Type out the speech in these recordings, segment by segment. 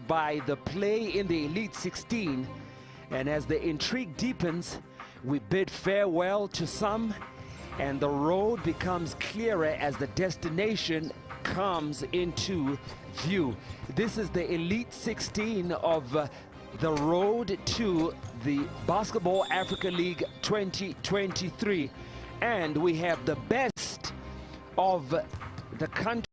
by the play in the Elite 16, and as the intrigue deepens, we bid farewell to some, and the road becomes clearer as the destination comes into view. This is the Elite 16 of the road to the Basketball Africa League 2023, and we have the best of the country.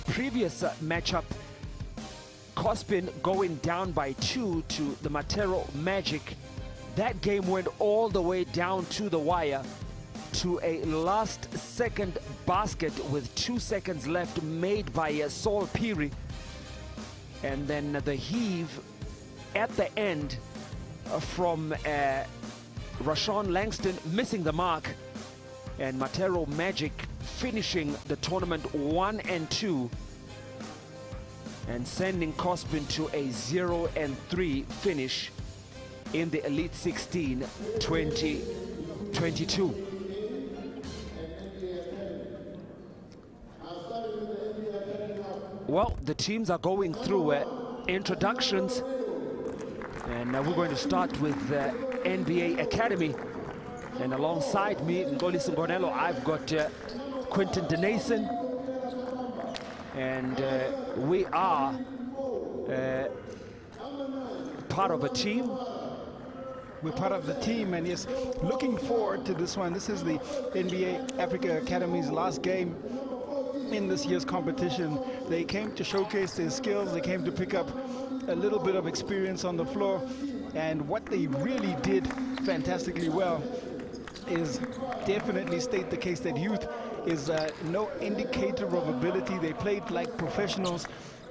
Previous matchup, Cospin going down by 2 to the Matero Magic. That game went all the way down to the wire to a last second basket with 2 seconds left made by Saul Piri. And then the heave at the end from Rashawn Langston missing the mark, and Matero Magic finishing the tournament 1-2 and sending Cospin to a 0-3 finish in the Elite 16 2022. Well, the teams are going through introductions, and we're going to start with NBA Academy. And alongside me, Ngoli Singonelo, I've got Quentin Denason, and we are part of a team. We're part of the team, and yes, looking forward to this one. This is the NBA Africa Academy's last game in this year's competition. They came to showcase their skills. They came to pick up a little bit of experience on the floor, and what they really did fantastically well is definitely state the case that youth is no indicator of ability. They played like professionals,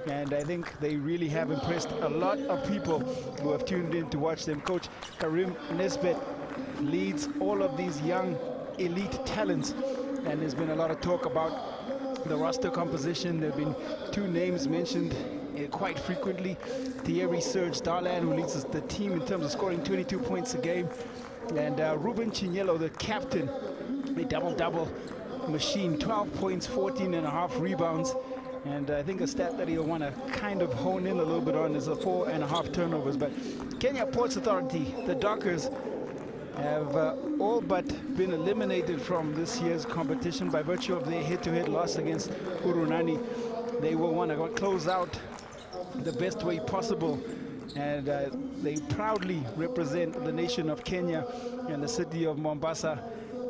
and I think they really have impressed a lot of people who have tuned in to watch them. Coach Karim Nesbet leads all of these young elite talents, and there's been a lot of talk about the roster composition. There have been 2 names mentioned quite frequently: Thierry Serge Darlan, who leads the team in terms of scoring 22 points a game, and Ruben Chinyelo, the captain, a double-double machine, 12 points, 14.5 rebounds. And I think a stat that he'll want to kind of hone in a little bit on is the 4.5 turnovers. But Kenya Ports Authority, the Dockers, have all but been eliminated from this year's competition by virtue of their head-to-head loss against Urunani. They will want to close out the best way possible, and they proudly represent the nation of Kenya and the city of Mombasa,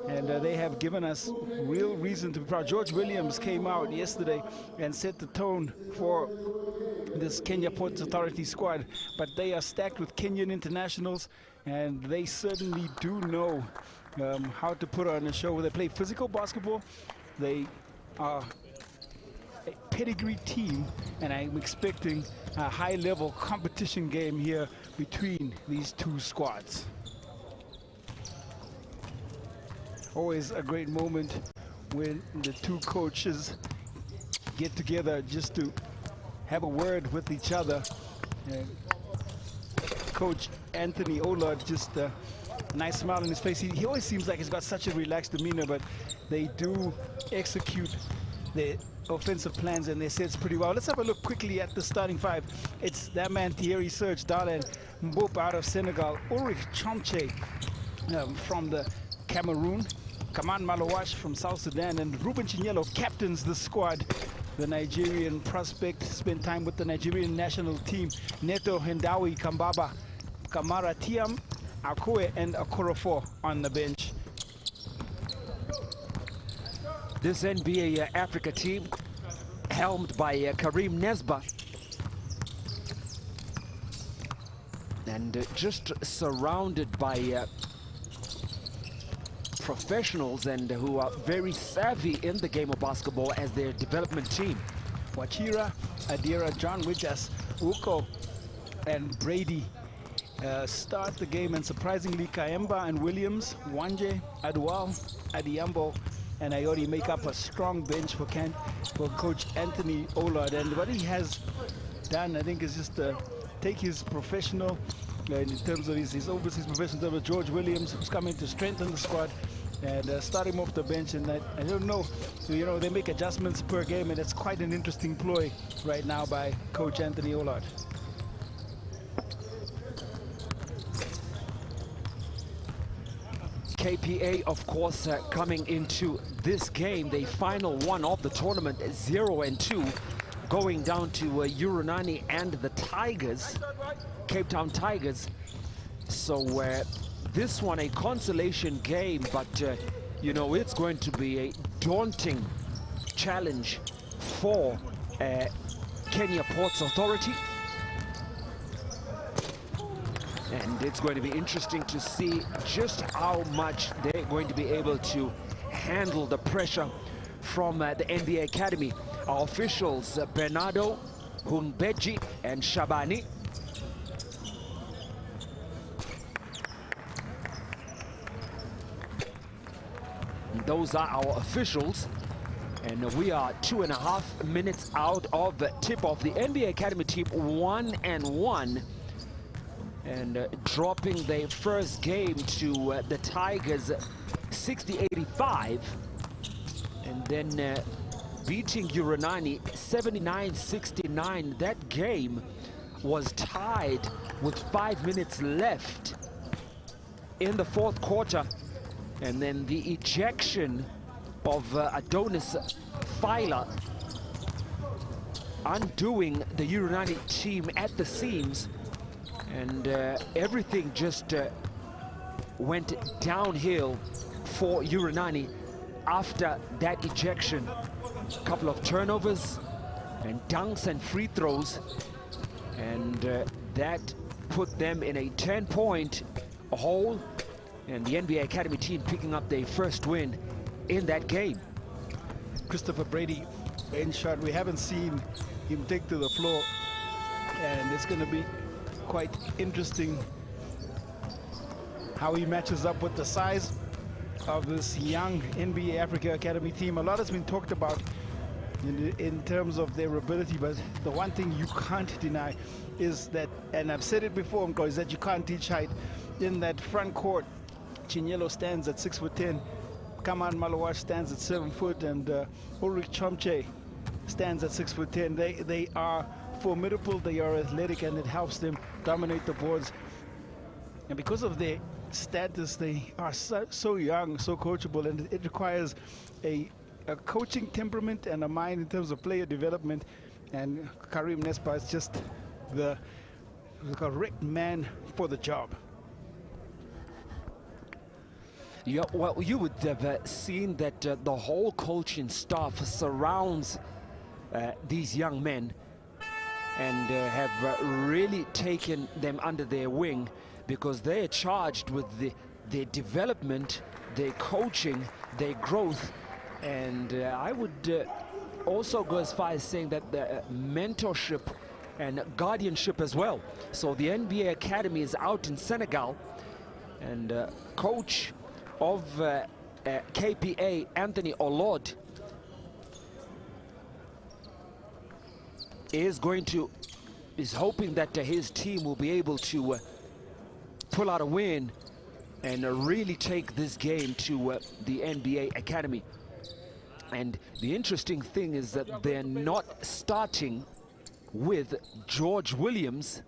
and they have given us real reason to be proud. George Williams came out yesterday and set the tone for this Kenya Ports Authority squad, but they are stacked with Kenyan internationals, and they certainly do know how to put on a show. They play physical basketball. They are a pedigree team, and I'm expecting a high-level competition game here between these 2 squads. Always a great moment when the 2 coaches get together just to have a word with each other. Coach Anthony Ollard, just a nice smile on his face. He always seems like he's got such a relaxed demeanor, but they do execute their offensive plans and their sets pretty well. Let's have a look quickly at the starting 5. It's that man Thierry Serge Darlan, Mbop out of Senegal, Ulrich Chomche from the Cameroon, Kaman Malawash from South Sudan, and Ruben Chinyelo captains the squad. The Nigerian prospect spent time with the Nigerian national team. Neto Hendawi Kambaba, Kamara Tiam, Akue and Okorafor on the bench. This NBA Africa team, helmed by Karim Nesba, and just surrounded by professionals and who are very savvy in the game of basketball as their development team. Wachira, Adira, John Wijas, Uko, and Brady start the game, and surprisingly Kaemba and Williams, Wanje, Adwal, Adiambo, and Ayori make up a strong bench for Coach Anthony Ollard. And what he has done, I think, is just take his professional, in terms of his overseas professional, George Williams, who's coming to strengthen the squad, and start him off the bench. And I don't know, you know, they make adjustments per game, and it's quite an interesting ploy right now by Coach Anthony Ollard. KPA, of course, coming into this game, the final one of the tournament, 0-2, going down to Uranani and the Tigers, Cape Town Tigers. So this one a consolation game, but you know, it's going to be a daunting challenge for Kenya Ports Authority. And it's going to be interesting to see just how much they're going to be able to handle the pressure from the NBA Academy. Our officials, Bernardo, Humbeji, and Shabani. And those are our officials. And we are 2.5 minutes out of the tip-off. The NBA Academy team 1-1. And dropping their first game to the Tigers 60-85, and then beating Uranani 79-69. That game was tied with 5 minutes left in the fourth quarter, and then the ejection of Adonis Filer, undoing the Uranani team at the seams. And everything just went downhill for Uranani after that ejection. A couple of turnovers and dunks and free throws, and that put them in a 10-point hole, and the NBA Academy team picking up their first win in that game. Christopher Brady in shot. We haven't seen him take to the floor, and it's going to be quite interesting how he matches up with the size of this young NBA Africa Academy team. A lot has been talked about in terms of their ability, but the one thing you can't deny is that, and I've said it before, is that you can't teach height. In that front court, Chinyelo stands at 6'10", Kaman Malawash stands at 7 foot, and Ulrich Chomche stands at 6'10". They are formidable, they are athletic, and it helps them dominate the boards. And because of their status, they are so young, so coachable, and it requires a coaching temperament and a mind in terms of player development. And Karim Nesba is just the correct man for the job. Yeah, well, you would have seen that the whole coaching staff surrounds these young men, and have really taken them under their wing, because they are charged with their development, their coaching, their growth. And I would also go as far as saying that the mentorship and guardianship as well. So the NBA Academy is out in Senegal, and coach of KPA, Anthony Ollard, is hoping that his team will be able to pull out a win and really take this game to the NBA Academy. And the interesting thing is that they're not starting with George Williams.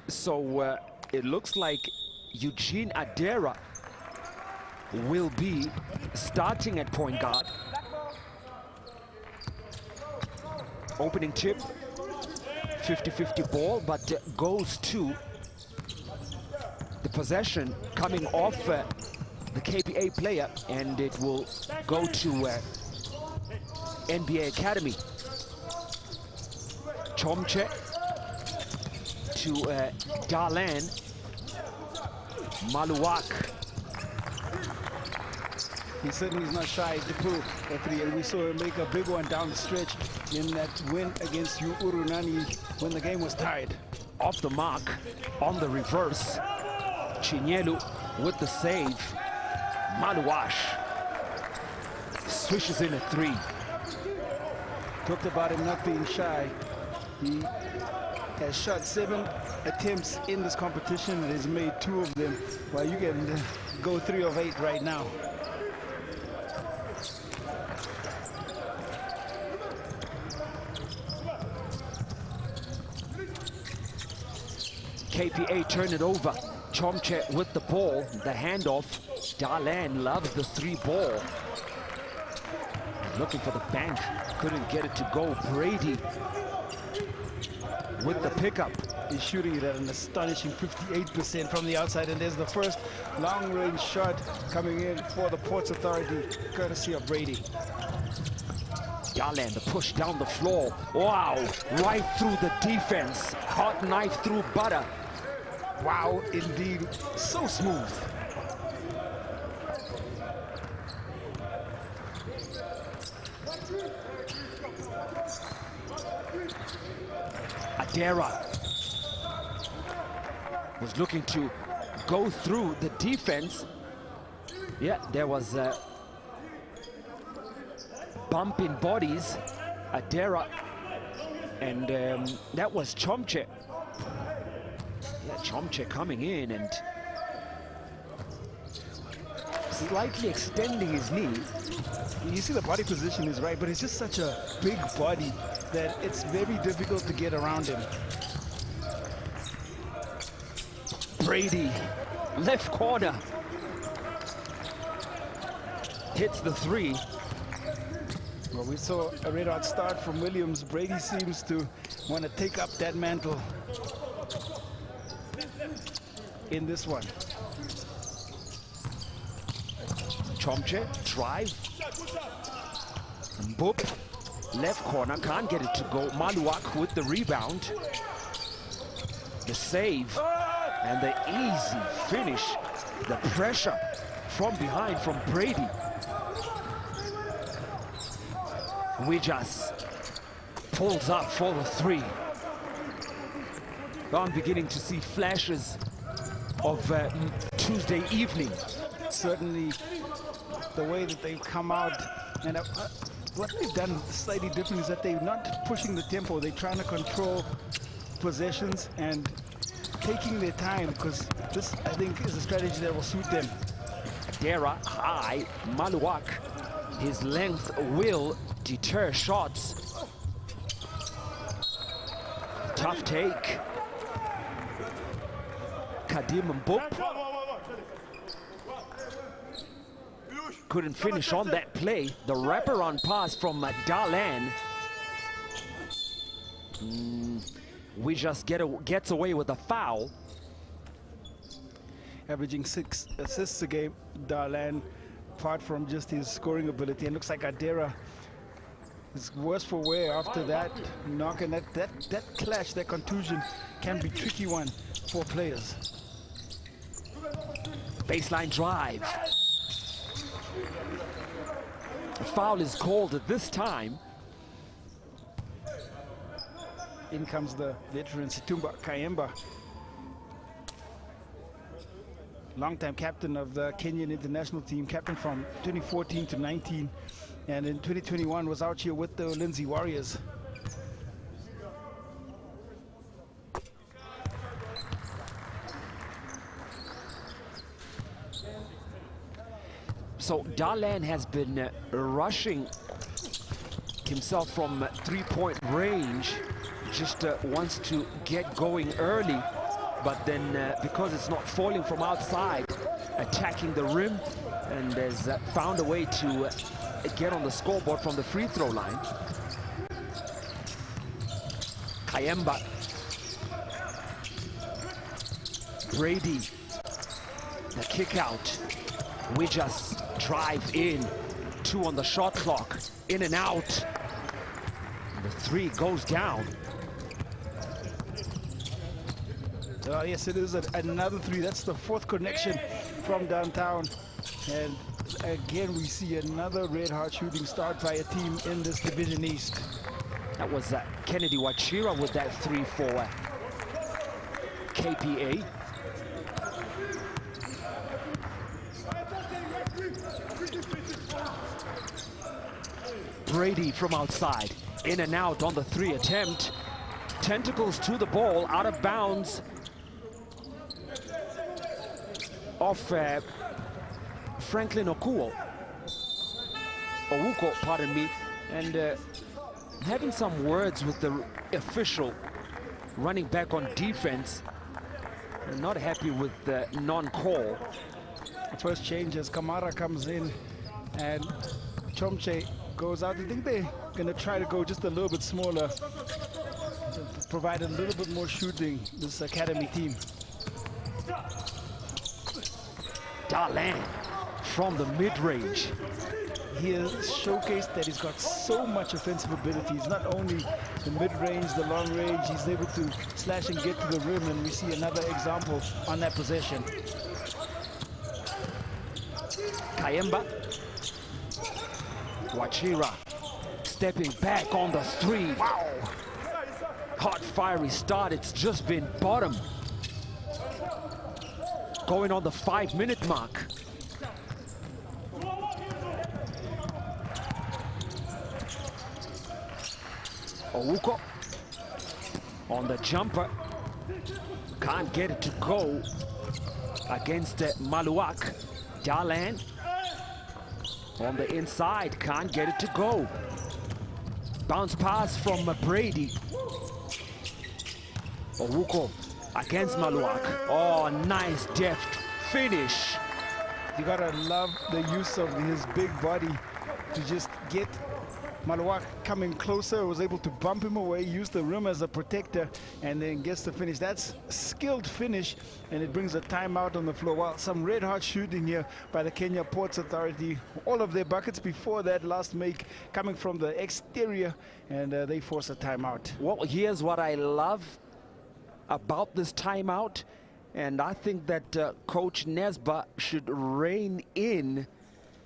So it looks like Eugene Adera will be starting at point guard. Opening tip, 50-50 ball, but goes to The possession coming off the KPA player, and it will go to NBA Academy. Chomche to Darlan. Maluak. He certainly is not shy to pull a three, and we saw him make a big one down the stretch in that win against Urunani when the game was tied. Off the mark, on the reverse. Chinyelu with the save. Maluash swishes in a three. Talked about him not being shy. He has shot 7 attempts in this competition and has made 2 of them, while you can go 3 of 8 right now. KPA turn it over. Chomche with the ball, the handoff. Darlan loves the 3 ball. Looking for the bank, couldn't get it to go. Brady with the pickup. He's shooting it at an astonishing 58% from the outside, and there's the first long-range shot coming in for the Ports Authority, courtesy of Brady. Darlan, the push down the floor. Wow, right through the defense. Hot knife through butter. Wow, indeed, so smooth. Adera was looking to go through the defense. Yeah, there was a bump in bodies. Adera, and that was Chomche. Yeah, Chomche coming in and slightly extending his knee. You see the body position is right, but it's just such a big body that it's very difficult to get around him. Brady, left corner. Hits the 3. Well, we saw a red hot start from Williams. Brady seems to want to take up that mantle in this one. Chomche, drive. Boop, left corner, can't get it to go. Maluak with the rebound. The save, and the easy finish. The pressure from behind from Brady. We just pulls up for the 3. I'm beginning to see flashes of Tuesday evening. Certainly the way that they've come out, and what they've done slightly different is that they're not pushing the tempo. They're trying to control possessions and taking their time, because this, I think, is a strategy that will suit them. Dera high, Maluak, his length will deter shots. Tough take. Kadim Mbop couldn't finish on that play. The wraparound pass from Darlan. We just gets away with a foul. Averaging 6 assists a game, Darlan, apart from just his scoring ability. And looks like Adera is worse for wear after that knock, and that clash, that contusion can be a tricky one for players. Baseline drive. A foul is called at this time. In comes the veteran Situmba Kayemba, longtime captain of the Kenyan international team, captain from 2014 to 19, and in 2021 was out here with the Lindsay Warriors. So Darlan has been rushing himself from 3-point range, just wants to get going early, but then because it's not falling from outside, attacking the rim, and has found a way to get on the scoreboard from the free throw line. Kayemba. Brady The kick out. We just drive in. 2 on the shot clock. In and out. And the 3 goes down. Yes, it is another 3. That's the 4th connection from downtown. And again, we see another red-hot shooting start by a team in this Division East. That was Kennedy Wachira with that 3 for KPA. Brady from outside. In and out on the 3 attempt. Tentacles to the ball, out of bounds. Off Franklin Owuko, pardon me, and having some words with the official running back on defense. They're not happy with the non-call. The first change as Kamara comes in and Chomche goes out. I think they're going to try to go just a little bit smaller to provide a little bit more shooting, this academy team. Darlan from the mid-range. He has showcased that he's got so much offensive ability. He's not only the mid-range, the long range, he's able to slash and get to the rim, and we see another example on that possession. Kayemba. Wachira stepping back on the 3. Wow! Hot, fiery start. It's just been bottom. Going on the 5-minute mark. Owuko on the jumper. Can't get it to go against Maluak. Darlan on the inside. Can't get it to go. Bounce pass from Brady. Owuko against Maluak. Oh, nice deft finish. You gotta love the use of his big body to just get Maluak coming closer, was able to bump him away, use the rim as a protector, and then gets the finish. That's skilled finish, and it brings a timeout on the floor. Well, some red-hot shooting here by the Kenya Ports Authority. All of their buckets before that last make coming from the exterior, and they force a timeout. Well, here's what I love about this timeout, and I think that Coach Nesba should rein in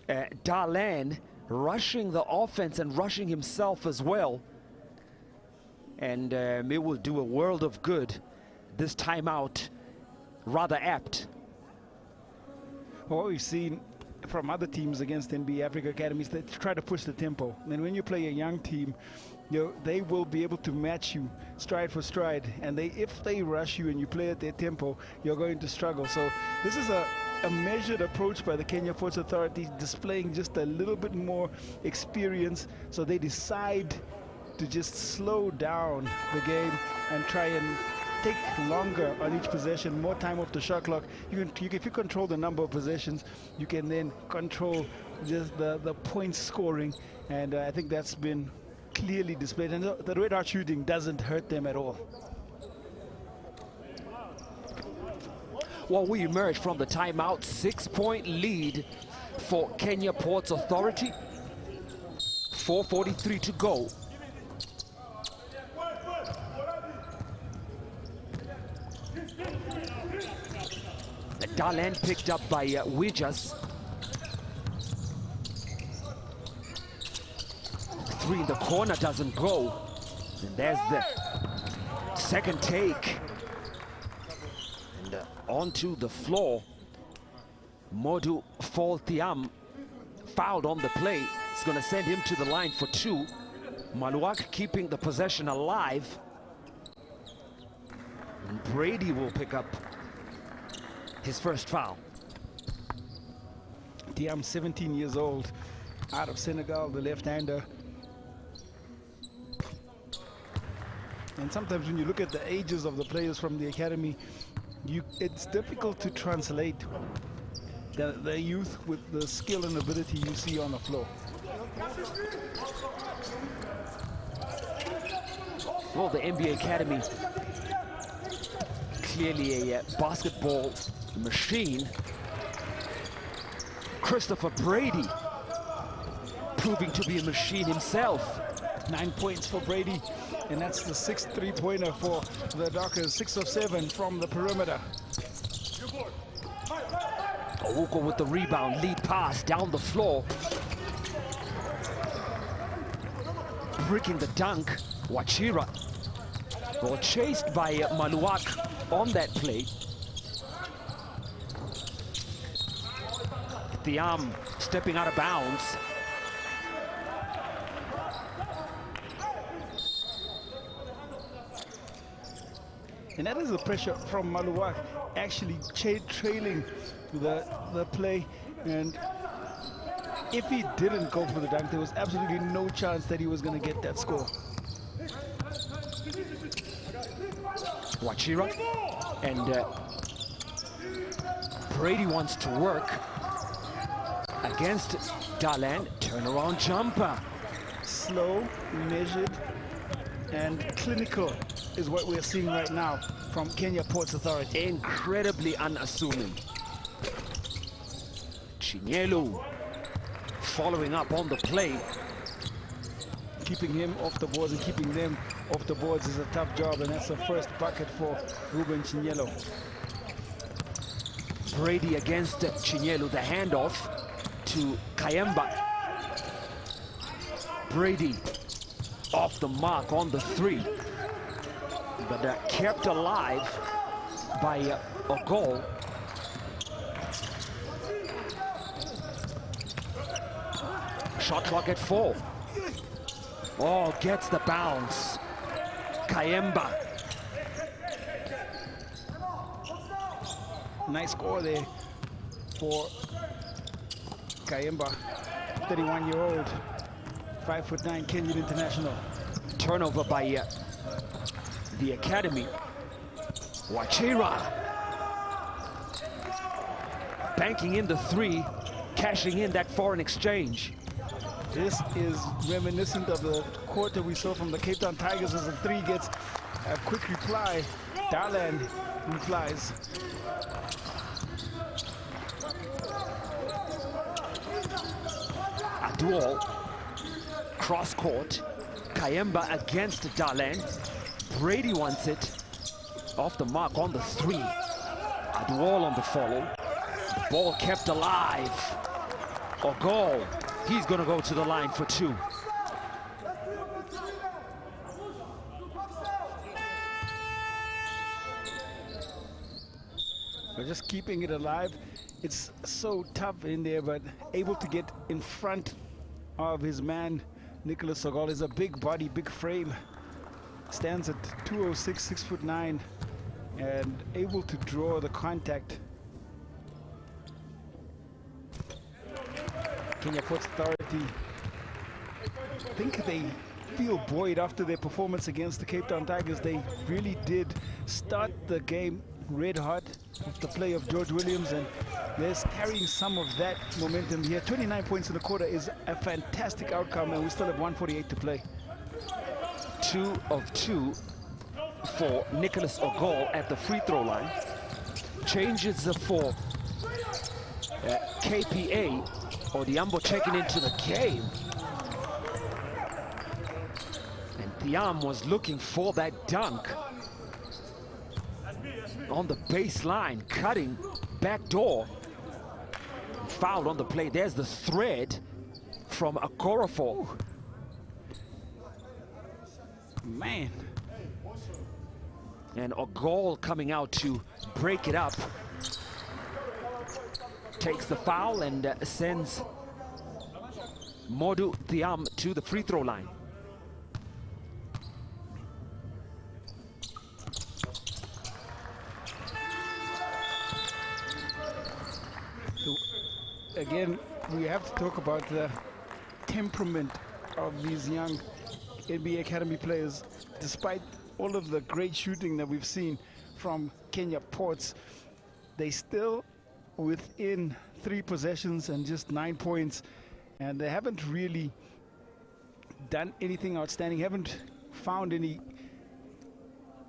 Darlan, rushing the offense and rushing himself as well. And it will do a world of good. This timeout, rather apt. What we've seen from other teams against NBA Africa Academies, they try to push the tempo. And when you play a young team, they will be able to match you stride for stride. And if they rush you and you play at their tempo, you're going to struggle. So this is a measured approach by the Kenya Ports Authority, displaying just a little bit more experience. So they decide to just slow down the game and try and take longer on each possession, more time off the shot clock. If you control the number of possessions, you can then control just the point scoring. And I think that's been clearly displayed. And the red-hot shooting doesn't hurt them at all. Well, we emerge from the timeout, 6-point lead for Kenya Ports Authority. 4:43 to go. Darlan picked up by Wijas. 3 in the corner doesn't go. And there's the second take. And onto the floor. Modu Foltiam fouled on the play. It's going to send him to the line for 2. Maluak keeping the possession alive. And Brady will pick up his first foul. Tiam, 17 years old, out of Senegal, the left-hander. And sometimes when you look at the ages of the players from the academy, it's difficult to translate the youth with the skill and ability you see on the floor. Well, the NBA Academy, clearly a basketball machine. Christopher Brady, proving to be a machine himself. 9 points for Brady, and that's the 6th three-pointer for the Dockers. 6 of 7 from the perimeter. Ouko with the rebound, lead pass down the floor. Bricking the dunk, Wachira. Well, chased by Maluak on that play. Thiam stepping out of bounds. And that is the pressure from Maluak, actually trailing the play. And if he didn't go for the dunk, there was absolutely no chance that he was going to get that score. Wachira, and Brady wants to work against Dalan. Turnaround jumper. Slow, measured, and clinical is what we're seeing right now from Kenya Ports Authority. Incredibly unassuming. Chinyelu following up on the play. Keeping him off the boards and keeping them off the boards is a tough job, and that's the first bucket for Ruben Chinyelu. Brady against Chinyelu, the handoff to Kayemba. Brady off the mark on the three, but kept alive by a goal. Shot clock at 4. Oh, gets the bounce. Kayemba. Nice score there for Kayemba, 31-year-old, 5'9" Kenyan international. Turnover by the academy. Wachira banking in the 3, cashing in that foreign exchange. This is reminiscent of the quarter we saw from the Cape Town Tigers as the 3 gets a quick reply. Dalan replies. Aduol, cross court. Kayemba against Dalan. Brady wants it. Off the mark on the 3. Aduol on the follow. The ball kept alive. Ogol, he's gonna go to the line for 2. But just keeping it alive. It's so tough in there, but able to get in front of his man. Nicholas Ogol is a big body, big frame. Stands at 206, 6'9", and able to draw the contact. Kenya Ports Authority, I think they feel buoyed after their performance against the Cape Town Tigers. They really did start the game red hot with the play of George Williams, and they're carrying some of that momentum here. 29 points in the quarter is a fantastic outcome, and we still have 1:48 to play. 2 of 2 for Nicholas Ogol at the free throw line. Changes for KPA. Odiambo checking into the game. And Thiam was looking for that dunk. On the baseline, cutting, back door. Fouled on the play. There's the thread from Okorafor. Man. And Ogol coming out to break it up. Takes the foul and sends Modu Thiam to the free throw line. Again, we have to talk about the temperament of these young NBA Academy players. Despite all of the great shooting that we've seen from Kenya Ports, they still within 3 possessions and just 9 points, and they haven't really done anything outstanding, haven't found any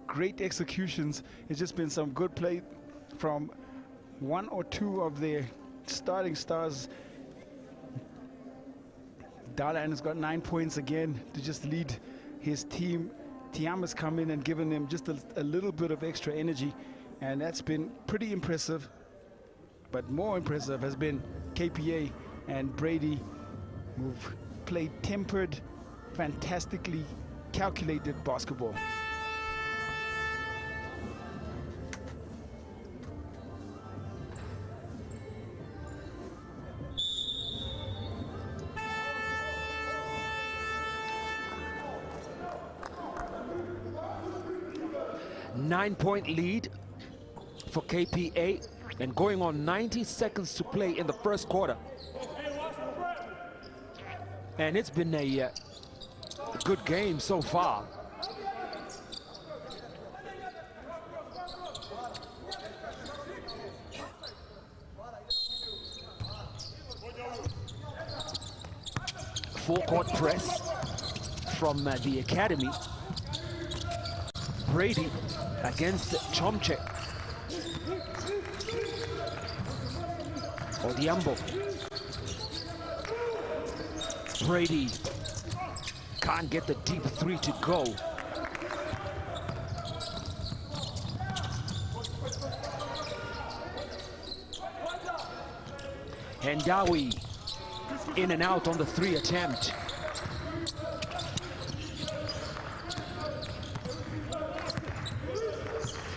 great executions. It's just been some good play from 1 or 2 of their starting stars. Darlan has got 9 points again to just lead his team. Tiama's come in and given him just a little bit of extra energy, and that's been pretty impressive. But more impressive has been KPA and Brady, who've played tempered, fantastically calculated basketball. Nine-point lead for KPA, and going on 90 seconds to play in the first quarter. And it's been a good game so far. Full court press from the academy. Brady against Chomche. Odiambo. Brady can't get the deep three to go. Hendawi in and out on the three attempt.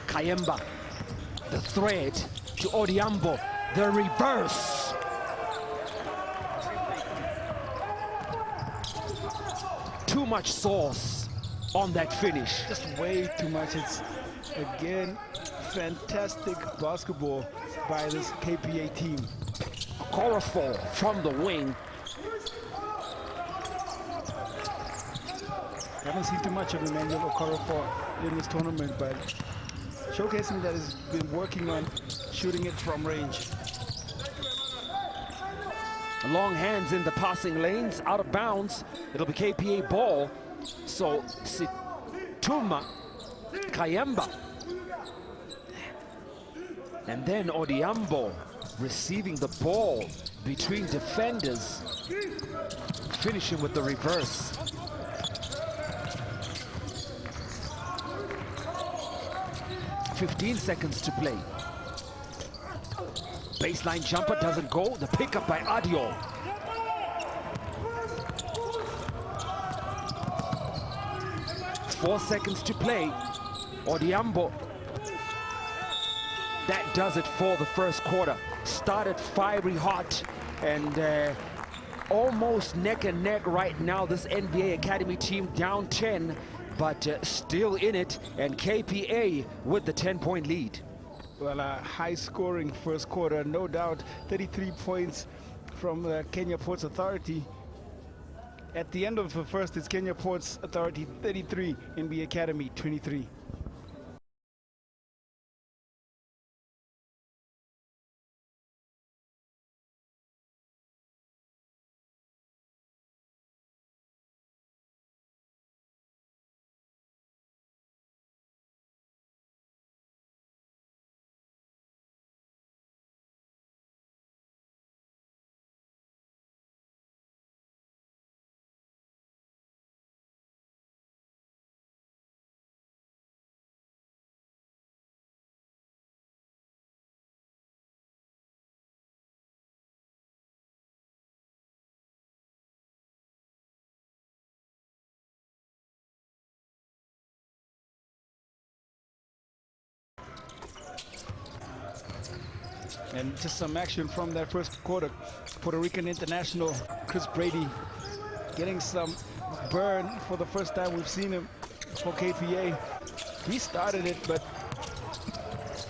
Kayemba, the thread to Odiambo, the reverse. Too much sauce on that finish. Just way too much. It's, again, fantastic basketball by this KPA team. Okorafor from the wing. Haven't seen too much of Emmanuel Okorafor in this tournament, but showcasing that he's been working on shooting it from range. Long hands in the passing lanes, out of bounds. It'll be KPA ball. So Situma, Kayemba, and then Odiambo receiving the ball between defenders, finishing with the reverse. .15 seconds to play. Baseline jumper doesn't go. The pickup by Adio. .4 seconds to play. Odiambo. That does it for the first quarter. Started fiery hot and almost neck and neck right now. This NBA Academy team down 10, but still in it, and KPA with the 10-point lead. Well, a high-scoring first quarter, no doubt. 33 points from the Kenya Ports Authority. At the end of the first, it's Kenya Ports Authority 33, NBA Academy 23. And just some action from that first quarter. Puerto Rican international Chris Brady getting some burn for the first time we've seen him for KPA. He started it, but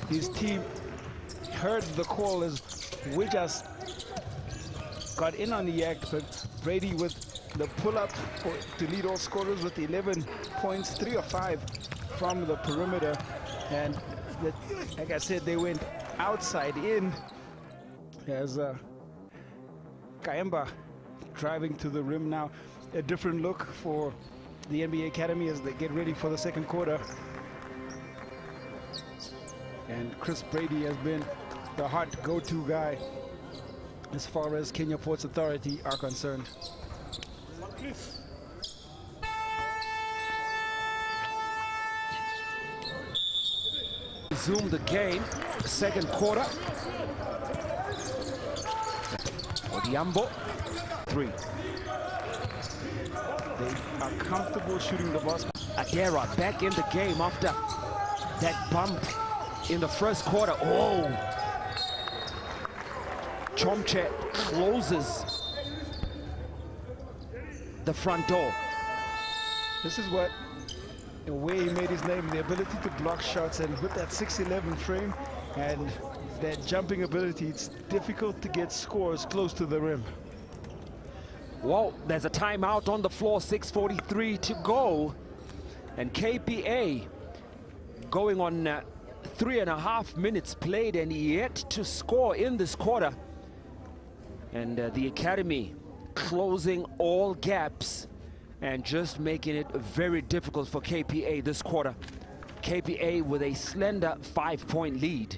his team heard the call as Wijas got in on the act, but Brady with the pull-up to lead all scorers with 11 points, 3 of 5 from the perimeter. And like I said, they went outside in as Kayemba driving to the rim now. A different look for the NBA Academy as they get ready for the second quarter. And Chris Brady has been the hot go-to guy as far as Kenya Ports Authority are concerned. Resume the game, second quarter. Odiambo, 3. They are comfortable shooting the ball. Adera back in the game after that bump in the first quarter. Oh! Chomche closes the front door. This is what, the way he made his name, the ability to block shots, and with that 6'11" frame and that jumping ability, it's difficult to get scores close to the rim. Well, there's a timeout on the floor, 6:43 to go. And KPA going on 3.5 minutes played and yet to score in this quarter. And the Academy closing all gaps and just making it very difficult for KPA this quarter. KPA with a slender 5-point lead.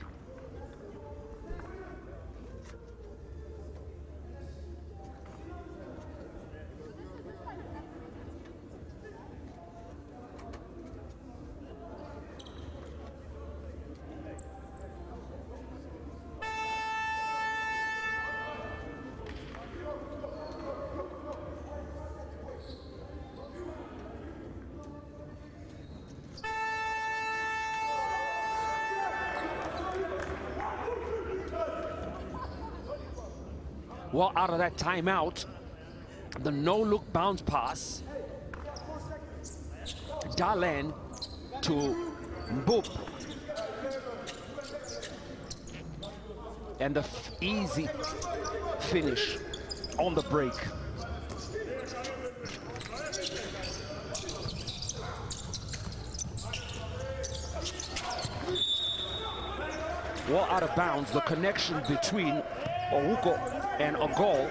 Well, out of that timeout, the no-look bounce pass. Darlan to Mboop. And the easy finish on the break. Well, out of bounds, the connection between Ouko and Agol.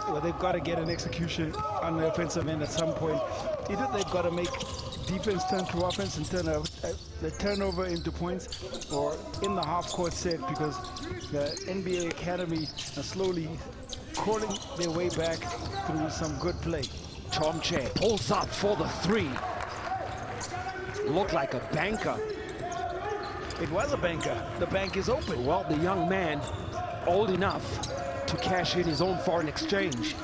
Well, they've got to get an execution on the offensive end at some point. Either they've got to make defense turn to offense and turn the turnover into points, or in the half-court set, because the NBA Academy are slowly crawling their way back through some good play. Chomche pulls up for the 3. Looked like a banker. It was a banker. The bank is open. Well, the young man, old enough to cash in his own foreign exchange.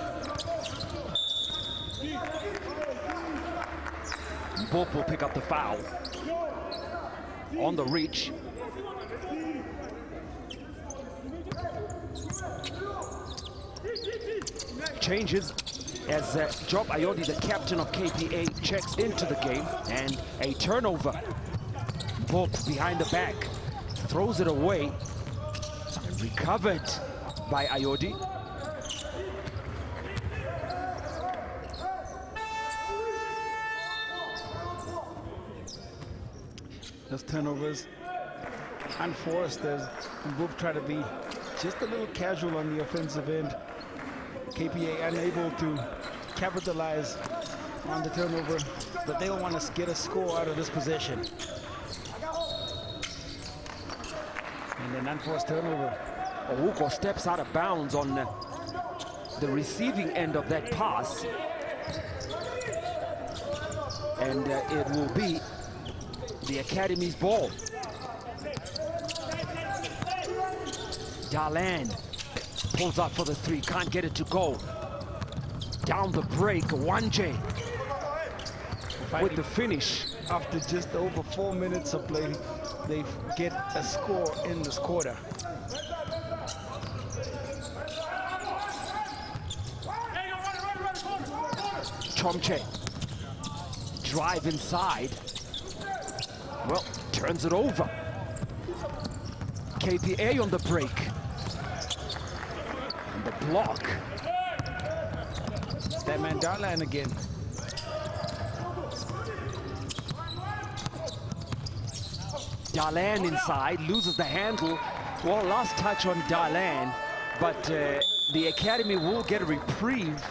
Boop will pick up the foul. On the reach. Changes as Job Ayodi, the captain of KPA, checks into the game, and a turnover. Boop behind the back, throws it away, recovered by Ayodi. Those turnovers unforced as Mboop try to be just a little casual on the offensive end. KPA unable to capitalize on the turnover, but they don't want to get a score out of this possession. And an unforced turnover. Ouko steps out of bounds on the receiving end of that pass. And it will be the Academy's ball. Darlan pulls up for the 3, can't get it to go. Down the break, Wanje with the finish. After just over 4 minutes of play, they get a score in this quarter. Chomche, drive inside. Well, turns it over. KPA on the break. And the block. It's that man Darlan again. Darlan inside, loses the handle. Well, last touch on Darlan, but the Academy will get a reprieve,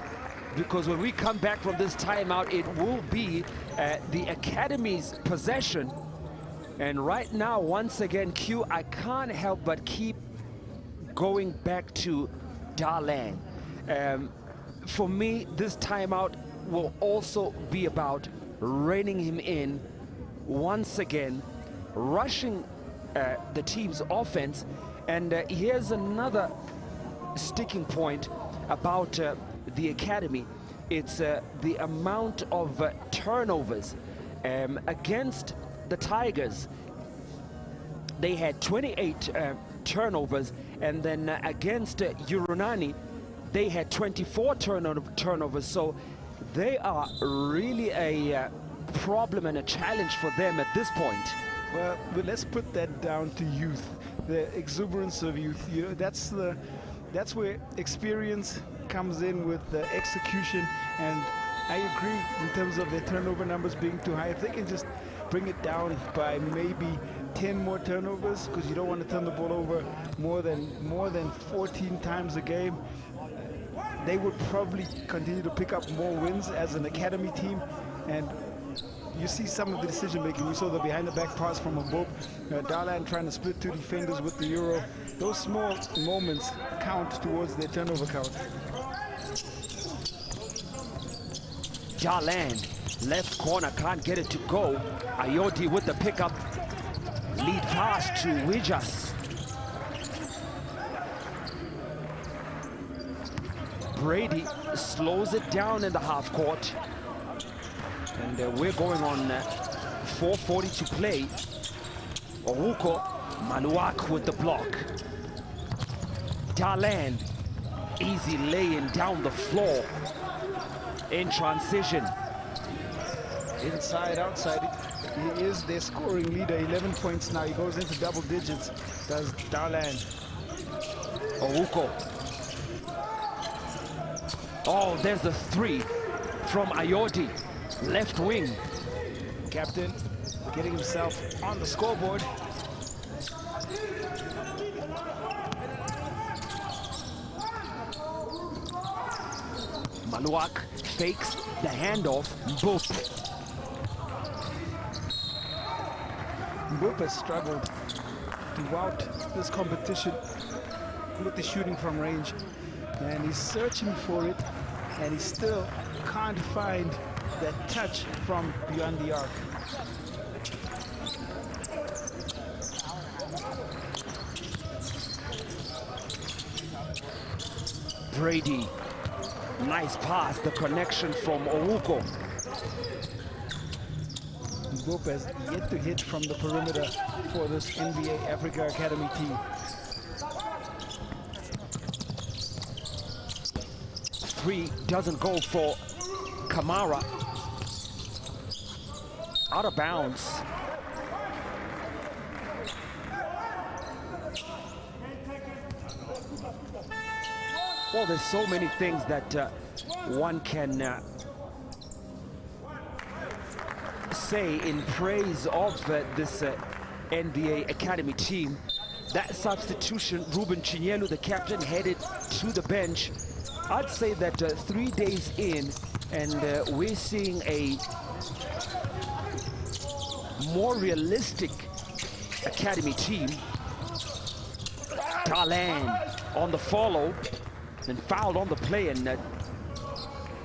because when we come back from this timeout, it will be the Academy's possession. And right now, once again, Q, I can't help but keep going back to Darlan. For me, this timeout will also be about reining him in once again, rushing the team's offense. And here's another sticking point about the academy. It's the amount of turnovers. Against the Tigers, they had 28 turnovers, and then against Urunani, they had 24 turnovers. So they are really a problem and a challenge for them at this point. Well, let's put that down to youth, the exuberance of youth. You know, that's where experience comes in with the execution. And I agree in terms of their turnover numbers being too high. If they can just bring it down by maybe 10 more turnovers, because you don't want to turn the ball over more than 14 times a game, they would probably continue to pick up more wins as an academy team. And you see some of the decision making. We saw the behind the back pass from Mbope, Darlan trying to split two defenders with the Euro. Those small moments count towards their turnover count. Darlan, left corner, can't get it to go. Ayodi with the pickup. Lead pass to Wijas. Brady slows it down in the half court. And we're going on 4:40 to play. Oruko, Maluak with the block. Darlan, easy laying down the floor. In transition. Inside, outside, he is their scoring leader, 11 points now. He goes into double digits, does Darlan. Oruko. Oh, there's the three from Ayodi, left wing. Captain getting himself on the scoreboard. Maluak fakes the handoff. Mbope. Mbope has struggled throughout this competition with the shooting from range, and he's searching for it, and he still can't find that touch from beyond the arc. Brady, nice pass, the connection from Ouko. Mbope has yet to hit from the perimeter for this NBA Africa Academy team. Three doesn't go for Kamara. Out of bounds. Well, there's so many things that one can say in praise of this NBA Academy team. That substitution, Ruben Chinyelu, the captain, headed to the bench. I'd say that 3 days in, and we're seeing a more realistic academy team. Darlan on the follow, and fouled on the play, and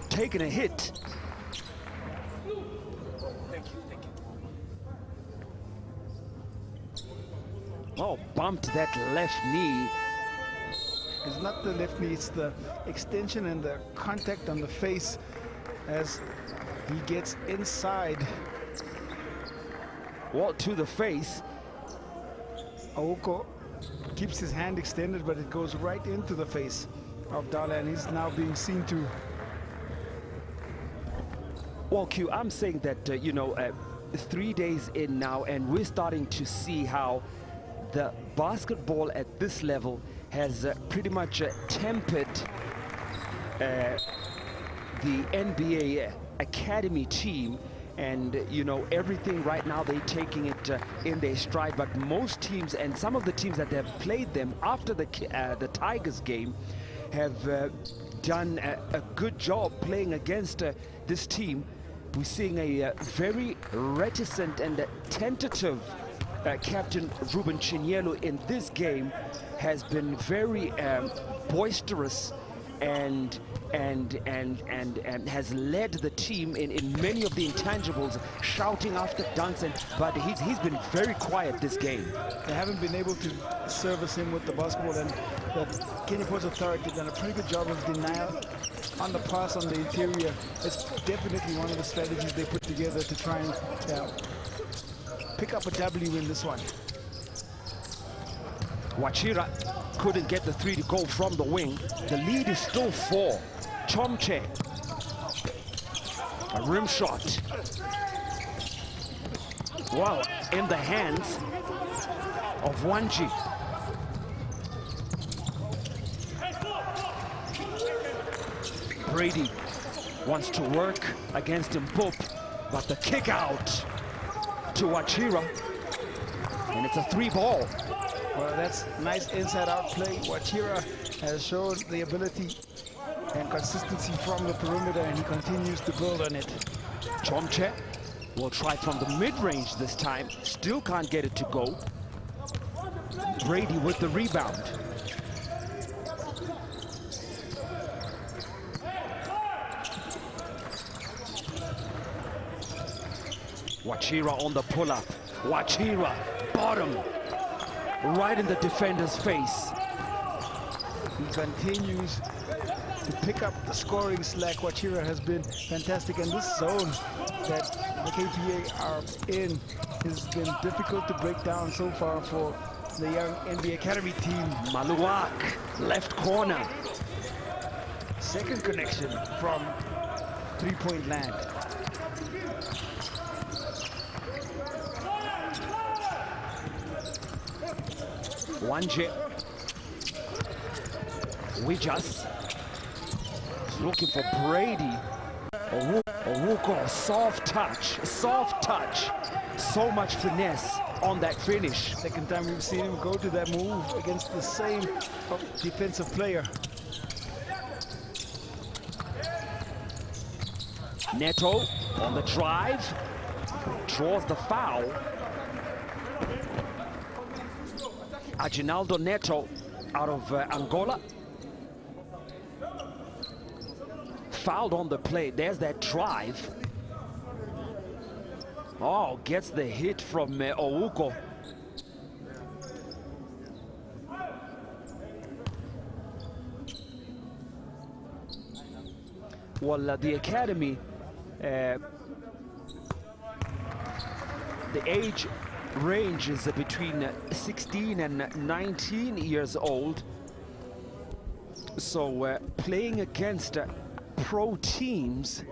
taking a hit. Oh, bumped that left knee. It's not the left knee, it's the extension and the contact on the face as he gets inside. Well, to the face. Aoko keeps his hand extended, but it goes right into the face of Darlan. He's now being seen to. Well, Q, I'm saying that, you know, 3 days in now, and we're starting to see how the basketball at this level has pretty much tempered the NBA Academy team. And, you know, everything right now, they're taking it in their stride. But most teams, and some of the teams that have played them after the Tigers game, have done a good job playing against this team. We're seeing a very reticent and tentative Captain Ruben Chinyelu in this game has been very boisterous and has led the team in many of the intangibles, shouting after dunks, but he's been very quiet this game. They haven't been able to service him with the basketball, and the Kenya Ports Authority have done a pretty good job of denial on the pass on the interior. It's definitely one of the strategies they put together to try and pick up a W in this one. Wachira couldn't get the three to go from the wing. The lead is still 4. Chomche, a rim shot. Well, in the hands of Wanji. Brady wants to work against Mbop, but the kick out to Wachira, and it's a 3-ball. Well, that's nice inside-out play. Wachira has shown the ability and consistency from the perimeter, and he continues to build on it. Chomche will try from the mid-range this time. Still can't get it to go. Brady with the rebound. Wachira on the pull-up. Wachira, bottom, right in the defender's face. He continues to pick up the scoring slack. Wachira has been fantastic, and this zone that the KPA are in has been difficult to break down so far for the young NBA Academy team. Maluak, left corner. Second connection from three-point land. Wanje. Wijas looking for Brady. Owuko, soft touch. So much finesse on that finish. Second time we've seen him go to that move against the same defensive player. Neto on the drive, draws the foul. Aginaldo Neto out of Angola. Fouled on the play. There's that drive. Oh, gets the hit from Owuko. Well, the academy, the age range is between 16 and 19 years old. So playing against pro teams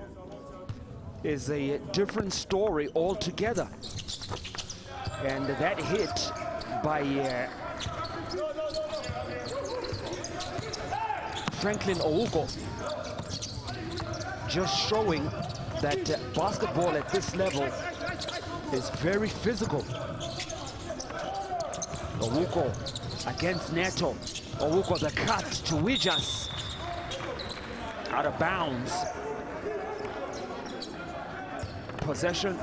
is a different story altogether. And that hit by Franklin Owuko just showing that basketball at this level is very physical. Owuko against Neto. Owuko the cut to Wijas. Out of bounds. Possession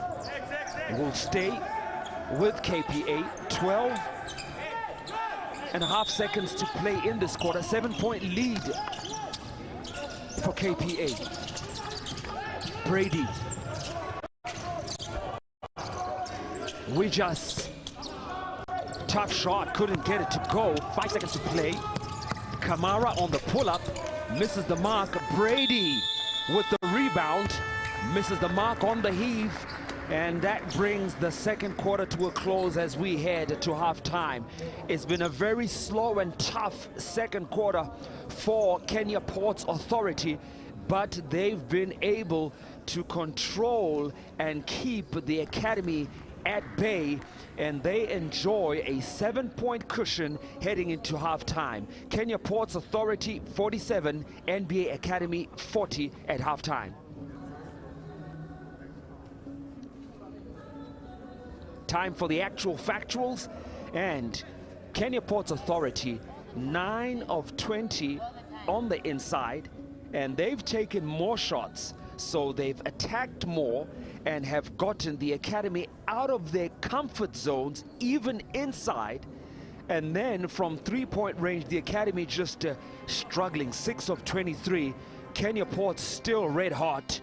will stay with KPA. 12.5 seconds to play in this quarter. 7-point lead for KPA. Brady. Wijas. Tough shot, couldn't get it to go. 5 seconds to play. Kamara on the pull-up, misses the mark. Brady with the rebound, misses the mark on the heave. And that brings the second quarter to a close as we head to halftime. It's been a very slow and tough second quarter for Kenya Ports Authority, but they've been able to control and keep the academy at bay, and they enjoy a 7-point cushion heading into halftime. Kenya Ports Authority 47, NBA Academy 40 at halftime. Time for the actual factuals, and Kenya Ports Authority 9 of 20 on the inside, and they've taken more shots, so they've attacked more and have gotten the academy out of their comfort zones, even inside. And then from three-point range, the academy just struggling, 6 of 23. Kenya Ports still red hot.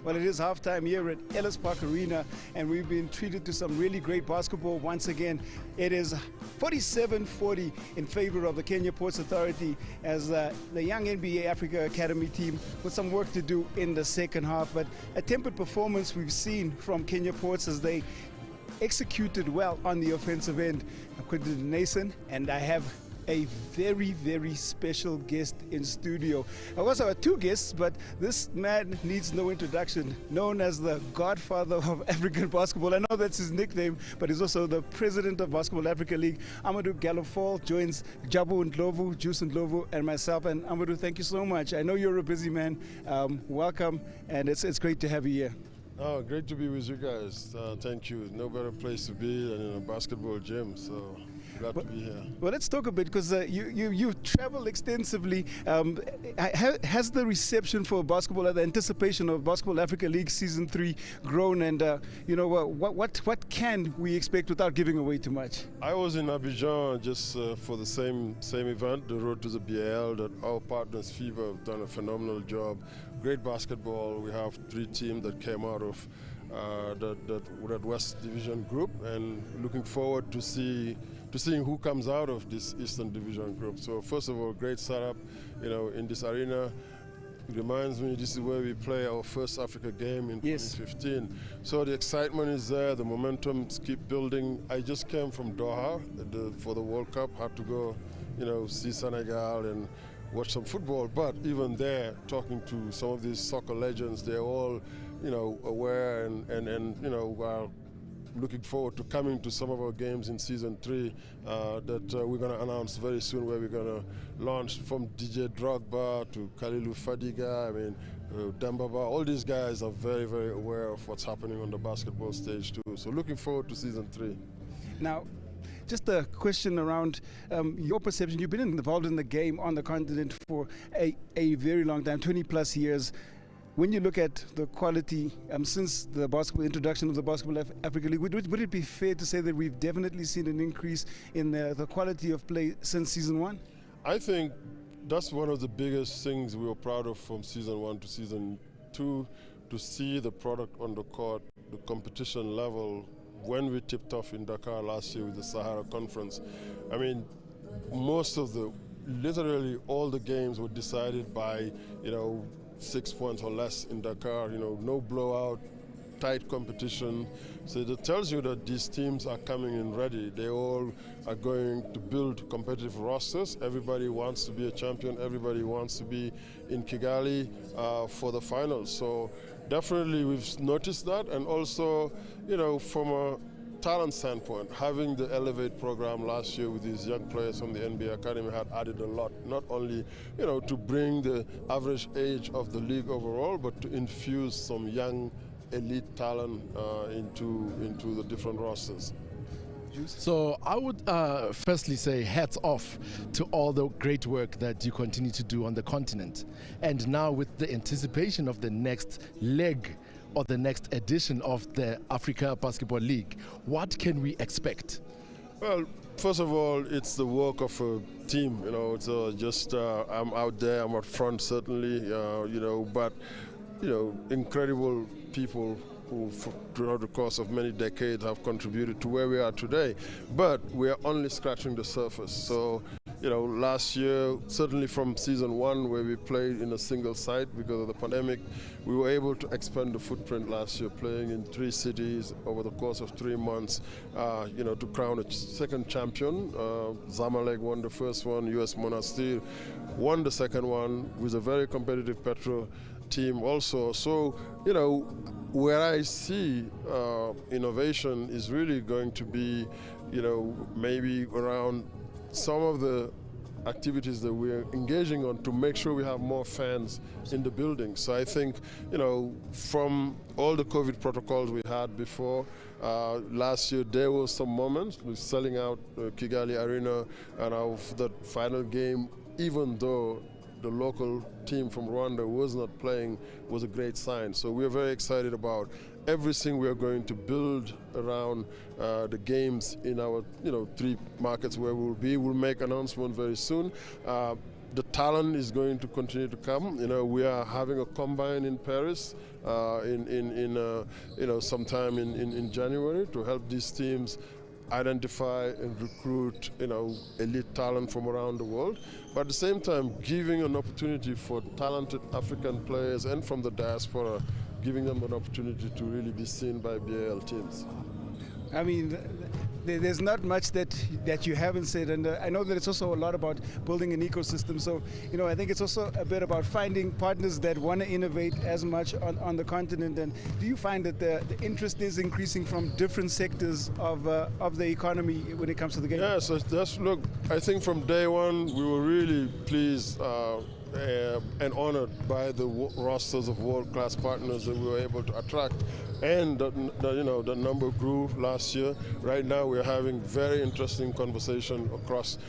Well, it is halftime here at Ellis Park Arena, and we've been treated to some really great basketball once again. It is 47-40 in favor of the Kenya Ports Authority, as the young NBA Africa Academy team with some work to do in the second half. But a tempered performance we've seen from Kenya Ports as they executed well on the offensive end. I'm Quentin Nason, and I have a very, very special guest in studio. I also have two guests, but this man needs no introduction. Known as the godfather of African basketball. I know that's his nickname, but he's also the president of Basketball Africa League. Amadou Gallo joins Jabu Ndlovu, Juice Ndlovu, and myself. And Amadou, thank you so much. I know you're a busy man. Welcome, and it's great to have you here. Oh, great to be with you guys. Thank you. No better place to be than in a basketball gym, so glad to be here. Well, let's talk a bit, because you travel extensively. Has the reception for basketball, the anticipation of Basketball Africa League Season 3 grown, and what can we expect without giving away too much? I was in Abidjan just for the same event, the Road to the B.A.L, that our partners FIBA have done a phenomenal job. Great basketball. We have 3 teams that came out of that West Division group, and looking forward to seeing who comes out of this Eastern Division group. So first of all, great setup, in this arena. It reminds me this is where we play our first Africa game in 2015. So the excitement is there, the momentum keep building. I just came from Doha for the World Cup, had to go, see Senegal and watch some football, but even there, talking to some of these soccer legends, they're all, aware and are looking forward to coming to some of our games in Season 3 that we're going to announce very soon, where we're going to launch from DJ Drogba to Kalilu Fadiga, Dembaba. All these guys are very, very aware of what's happening on the basketball stage too. So looking forward to Season 3. Now, just a question around your perception. You've been involved in the game on the continent for a very long time, 20 plus years. When you look at the quality since the introduction of the Basketball Africa League, would it be fair to say that we've definitely seen an increase in the quality of play since Season 1? I think that's one of the biggest things we were proud of from Season 1 to Season 2, to see the product on the court, the competition level. When we tipped off in Dakar last year with the Sahara Conference, literally all the games were decided by, 6 points or less in Dakar, no blowout, tight competition. So that tells you that these teams are coming in ready. They all are going to build competitive rosters. Everybody wants to be a champion. Everybody wants to be in Kigali for the finals. So definitely we've noticed that. And also, from a talent standpoint, having the Elevate program last year with these young players from the NBA Academy had added a lot, not only, to bring the average age of the league overall, but to infuse some young elite talent into the different rosters. So I would firstly say hats off to all the great work that you continue to do on the continent. And now with the anticipation of the next leg or the next edition of the Africa Basketball League, what can we expect? Well, first of all, it's the work of a team. It's just I'm out there, I'm up front certainly, but incredible people who throughout the course of many decades have contributed to where we are today. But we are only scratching the surface. So, last year, certainly from season 1 where we played in a single site because of the pandemic, we were able to expand the footprint last year, playing in 3 cities over the course of 3 months, to crown a second champion. Zamalek won the first one, US Monastir won the second one with a very competitive Petro team also. So, where I see innovation is really going to be, maybe around some of the activities that we're engaging on to make sure we have more fans in the building. So I think, from all the COVID protocols we had before, last year there were some moments with selling out Kigali Arena and of that final game, even though the local team from Rwanda was not playing, was a great sign. So we are very excited about everything we are going to build around the games in our 3 markets where we'll be. We'll make announcement very soon. The talent is going to continue to come. We are having a combine in Paris sometime in January to help these teams identify and recruit, elite talent from around the world, but at the same time giving an opportunity for talented African players and from the diaspora, giving them an opportunity to really be seen by B.A.L teams. I mean, there's not much that you haven't said, and I know that it's also a lot about building an ecosystem. So, I think it's also a bit about finding partners that want to innovate as much on the continent. And do you find that the interest is increasing from different sectors of the economy when it comes to the game? Yeah, so look, I think from day one we were really pleased and honored by the rosters of world-class partners that we were able to attract, and the number grew last year. Right now we're having very interesting conversation across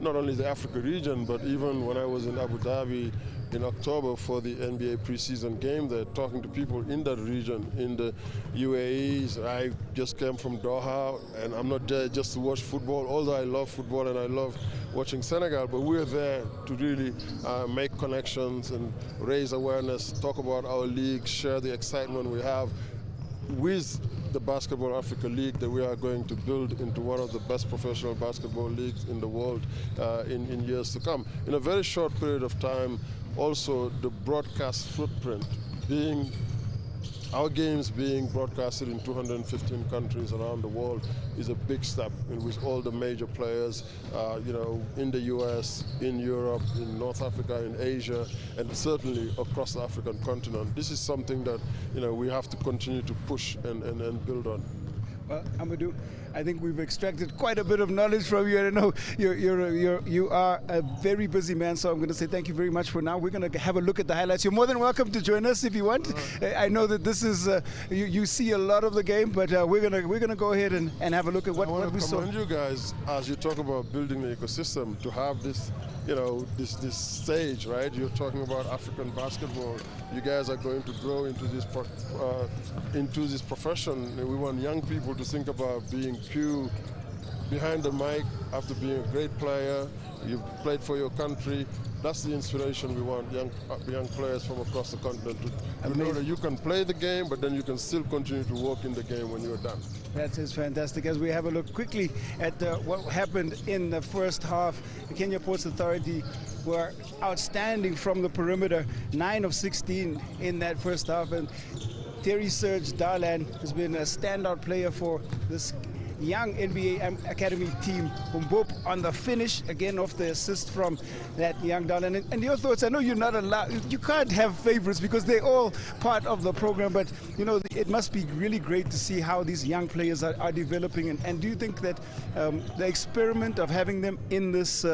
not only the Africa region, but even when I was in Abu Dhabi in October for the NBA preseason game, they're talking to people in that region, in the UAE. I just came from Doha, and I'm not there just to watch football, although I love football and I love watching Senegal, but we're there to really make connections and raise awareness, talk about our league, share the excitement we have with the Basketball Africa League that we are going to build into one of the best professional basketball leagues in the world in years to come. In a very short period of time, also the broadcast footprint, our games being broadcasted in 215 countries around the world is a big step, with all the major players, in the US, in Europe, in North Africa, in Asia, and certainly across the African continent. This is something that we have to continue to push and build on. Well, Amadou, I think we've extracted quite a bit of knowledge from you. I know you are a very busy man, so I'm going to say thank you very much for now. We're going to have a look at the highlights. You're more than welcome to join us if you want. I know that this is you see a lot of the game, but we're gonna go ahead and have a look at what we saw. I want to commend you guys as you talk about building the ecosystem to have this. This stage, right? You're talking about African basketball. You guys are going to grow into this profession. We want young people to think about being pew behind the mic after being a great player. You've played for your country. That's the inspiration we want young players from across the continent to know that you can play the game, but then you can still continue to work in the game when you're done. That is fantastic. As we have a look quickly at what happened in the first half, the Kenya Ports Authority were outstanding from the perimeter, 9 of 16 in that first half. And Terry Serge Darlan has been a standout player for this young NBA Academy team. Umbop on the finish, again off the assist from that young Darlan. And your thoughts? I know you're not allowed, you can't have favorites because they're all part of the program, but you know, it must be really great to see how these young players are developing. And do you think that the experiment of having them in this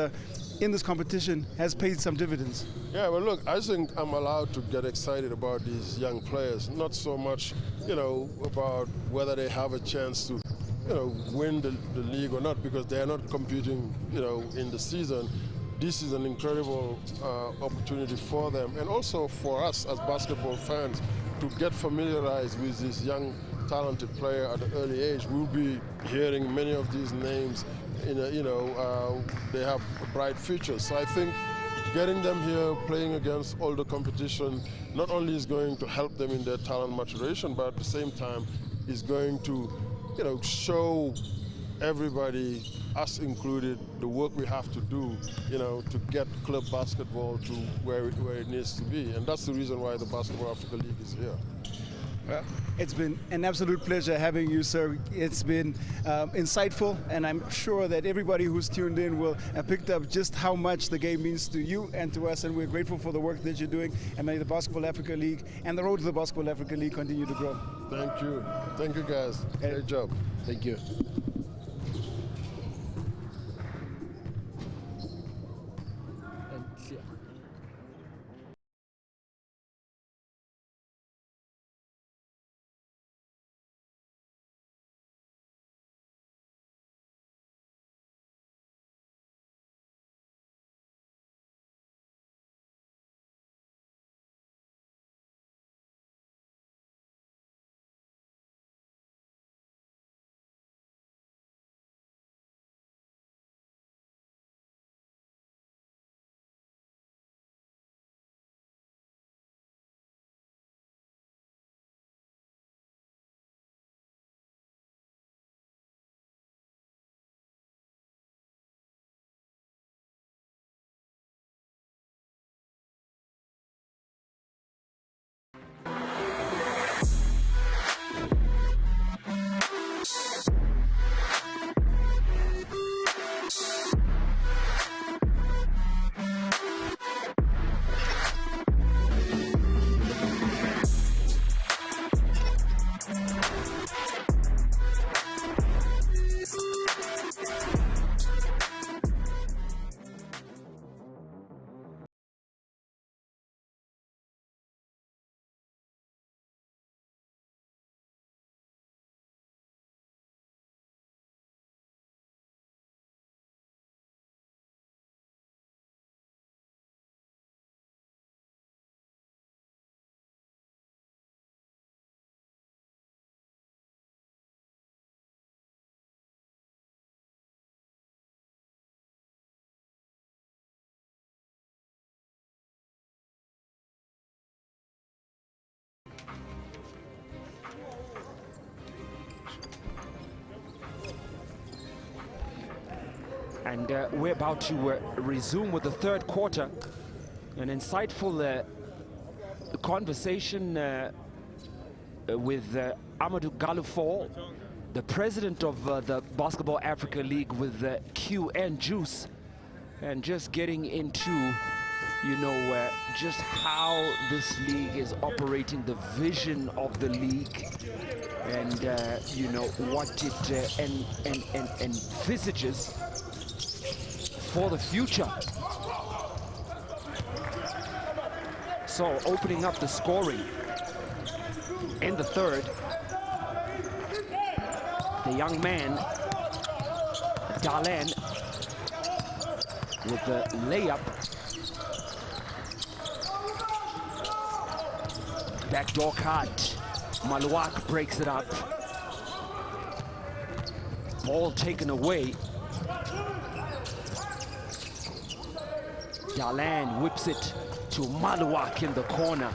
competition has paid some dividends? Yeah, well, look, I think I'm allowed to get excited about these young players, not so much, you know, about whether they have a chance to, you know, win the league or not, because they are not competing, you know, in the season. This is an incredible opportunity for them, and also for us as basketball fans to get familiarized with this young, talented player at an early age. We'll be hearing many of these names. They have a bright future. So I think getting them here, playing against older competition, not only is going to help them in their talent maturation, but at the same time is going to, you know, show everybody, us included, the work we have to do, you know, to get club basketball to where it needs to be. And that's the reason why the Basketball Africa League is here. Well, it's been an absolute pleasure having you, sir. It's been insightful, and I'm sure that everybody who's tuned in will have picked up just how much the game means to you and to us, and we're grateful for the work that you're doing, and may the Basketball Africa League and the road to the Basketball Africa League continue to grow. Thank you. Thank you, guys. Great job. Thank you. And we're about to resume with the third quarter. An insightful conversation with Amadou Galufo, the president of the Basketball Africa League, with Q and Juice, and just getting into, you know, just how this league is operating, the vision of the league, and you know, what it envisages for the future. So opening up the scoring in the third, the young man Darlan with the layup. Backdoor cut. Maluak breaks it up. Ball taken away. Darlan whips it to Maluak in the corner.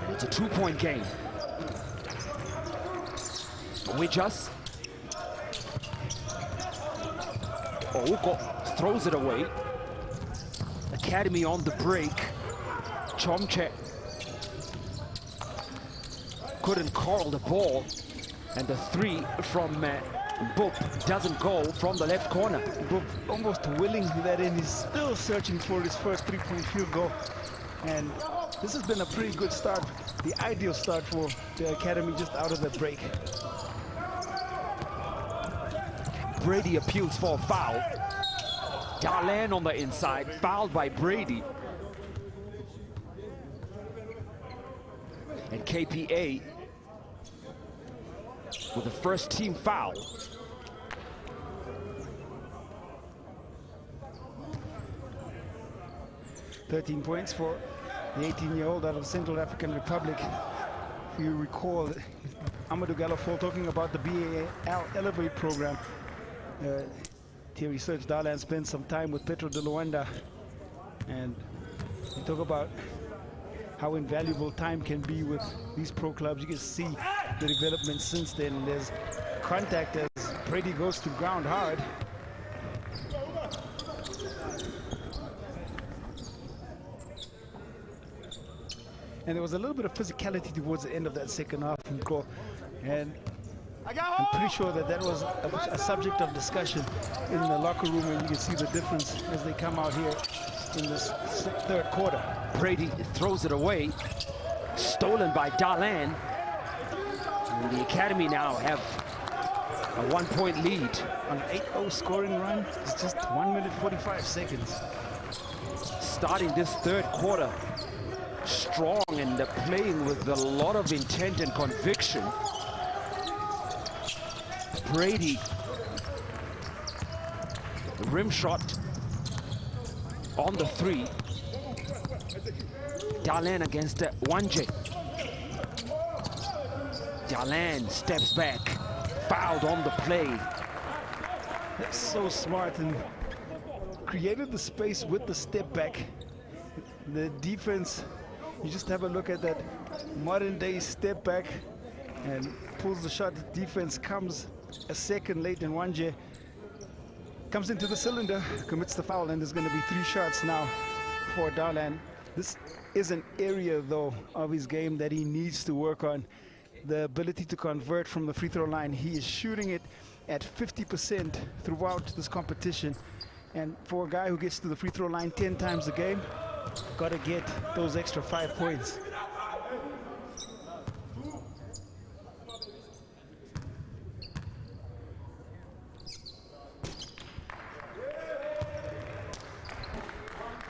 It's a two-point game. Wijas. Ouko throws it away. Academy on the break. Chomche couldn't call the ball, and the three from Boop doesn't go from the left corner. Boop almost willing that in. He's still searching for his first three-point field goal. And this has been a pretty good start, the ideal start for the Academy just out of the break. Brady appeals for a foul. Darlan on the inside, fouled by Brady. And KPA with the first team foul. $13 points for the 18-year-old out of the Central African Republic. If you recall, Amadou Galafol talking about the B.A.L. Elevate program. Thierry Serge Darlan spent some time with Petro de Luanda, and you talk about how invaluable time can be with these pro clubs. You can see the development since then. There's contact as Brady goes to ground hard. And there was a little bit of physicality towards the end of that second half, and I'm pretty sure that that was a subject of discussion in the locker room, and you can see the difference as they come out here in this third quarter. Brady throws it away, stolen by Darlan. And the Academy now have a 1-point lead. On an 8-0 scoring run, it's just 1 minute 45 seconds. Starting this third quarter strong and playing with a lot of intent and conviction. Brady, rim shot on the three. Darlan against Wanje. Darlan steps back, fouled on the play. That's so smart, and created the space with the step back. The defense, you just have a look at that modern day step back and pulls the shot. The defense comes a second late, and Wanje comes into the cylinder, commits the foul, and there's going to be 3 shots now for Darlan. This is an area, though, of his game that he needs to work on. The ability to convert from the free throw line. He is shooting it at 50% throughout this competition. And for a guy who gets to the free throw line 10 times a game, got to get those extra 5 points.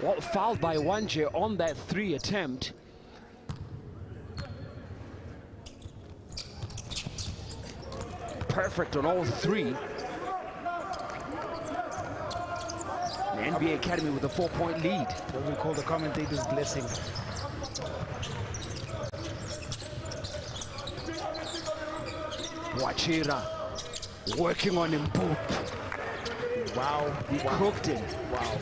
Well, fouled by Wanje on that 3 attempt. Perfect on all 3. The NBA Academy with a 4-point lead. What we call the commentator's blessing. Wachira working on him. Boop. Wow. He cooked him. Wow.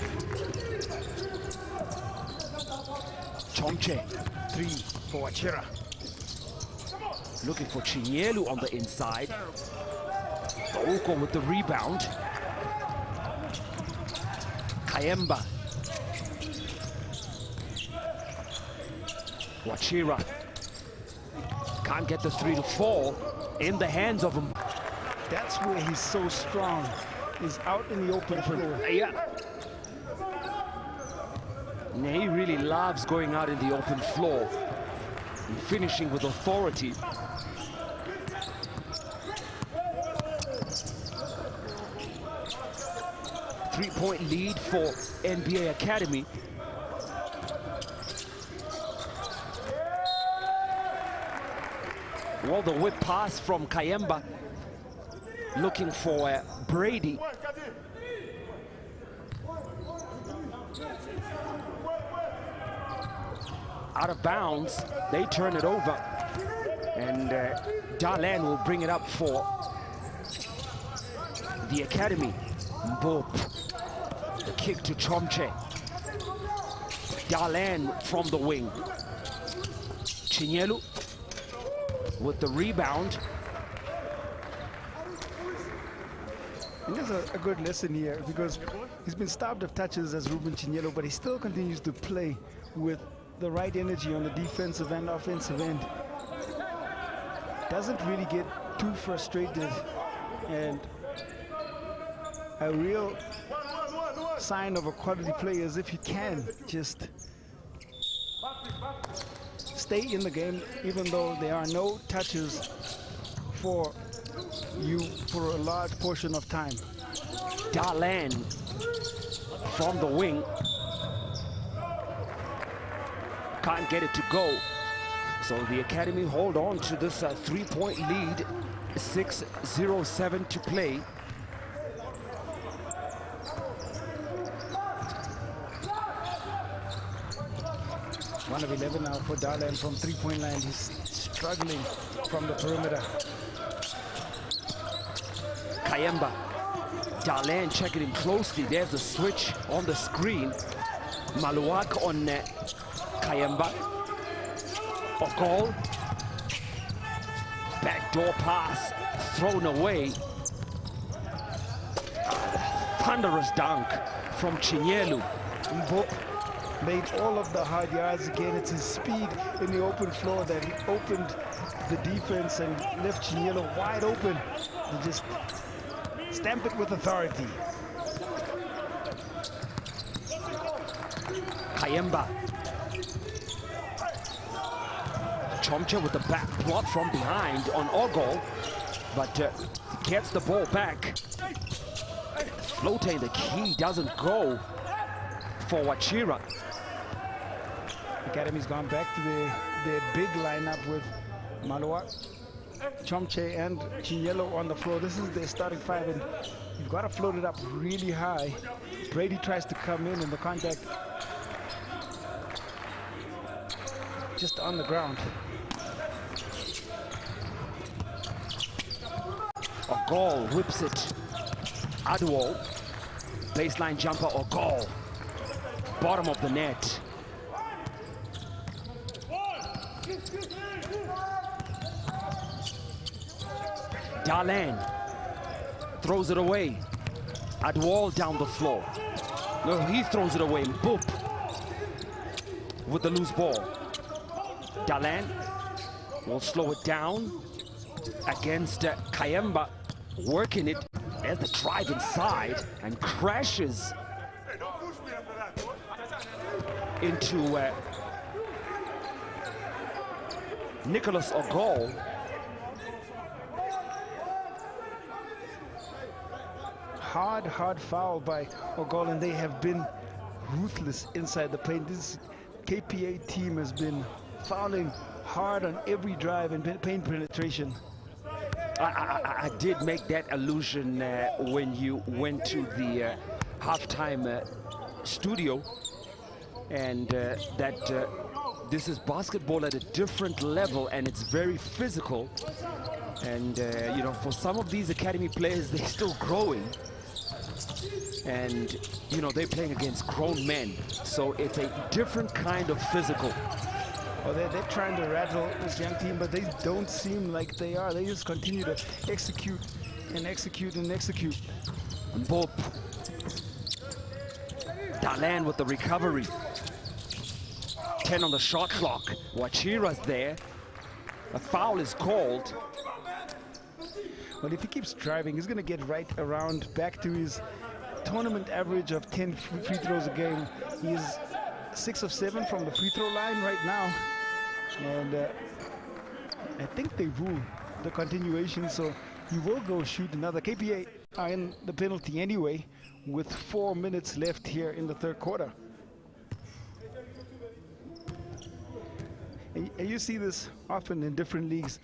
Chomche. 3 for Wachira. Looking for Chinyelu on the inside. Oko with the rebound. Kayemba. Wachira. Can't get the 3 to fall. In the hands of him. That's where he's so strong. He's out in the open floor. Yeah. And he really loves going out in the open floor and finishing with authority. Three-point lead for NBA Academy. Well, the whip pass from Kayemba, looking for Brady. Out of bounds, they turn it over, and Darlan will bring it up for the Academy. Boop. The kick to Chomche. Darlan from the wing. Chinyelu with the rebound. And there's a good lesson here because he's been starved of touches as Ruben Chinyelo, but he still continues to play with the right energy on the defensive and offensive end. Doesn't really get too frustrated, and a real sign of a quality player is if you can just stay in the game even though there are no touches for you for a large portion of time. Darlan from the wing. Can't get it to go. So the Academy hold on to this 3-point lead. 6:07 to play. One of 11 now for Darlan from three-point line. He's struggling from the perimeter. Kayemba. Darlan checking him closely. There's a switch on the screen. Maluak on Kayemba. Okol. Backdoor pass thrown away. Thunderous dunk from Chinyelu. Mbop made all of the hard yards again. It's his speed in the open floor that opened the defense and left Chinyelu wide open. He just stamp it with authority. Kayemba. Chomcha with the back block from behind on Ogol, but gets the ball back. Floating the key doesn't go for Wachira. Academy's gone back to their big lineup with Malua, Chomche, and Chinyelo on the floor. This is their starting five, and you've got to float it up really high. Brady tries to come in, and the contact just on the ground. Ogol whips it. Adwal, baseline jumper, Ogol. Bottom of the net. Darlan throws it away. Adwal down the floor. No, he throws it away. Boop with the loose ball. Darlan will slow it down against Kayemba, working it as the drive inside and crashes into Nicholas Ogol. Hard foul by Ogol, and they have been ruthless inside the paint. This KPA team has been fouling hard on every drive and paint penetration. I did make that allusion when you went to the halftime studio, and that this is basketball at a different level, and it's very physical. And you know, for some of these academy players, they're still growing, and you know, they're playing against grown men, so it's a different kind of physical. Well, they're trying to rattle this young team, but they don't seem like they are. They just continue to execute and execute and execute. Bob. Darlan with the recovery. 10 on the shot clock. Wachira's there. A foul is called. Well, if he keeps driving, he's going to get right around back to his tournament average of 10 free throws a game. He's 6 of 7 from the free throw line right now. And I think they rule the continuation, so he will go shoot another. KPA are in the penalty anyway, with 4 minutes left here in the third quarter. And you see this often in different leagues.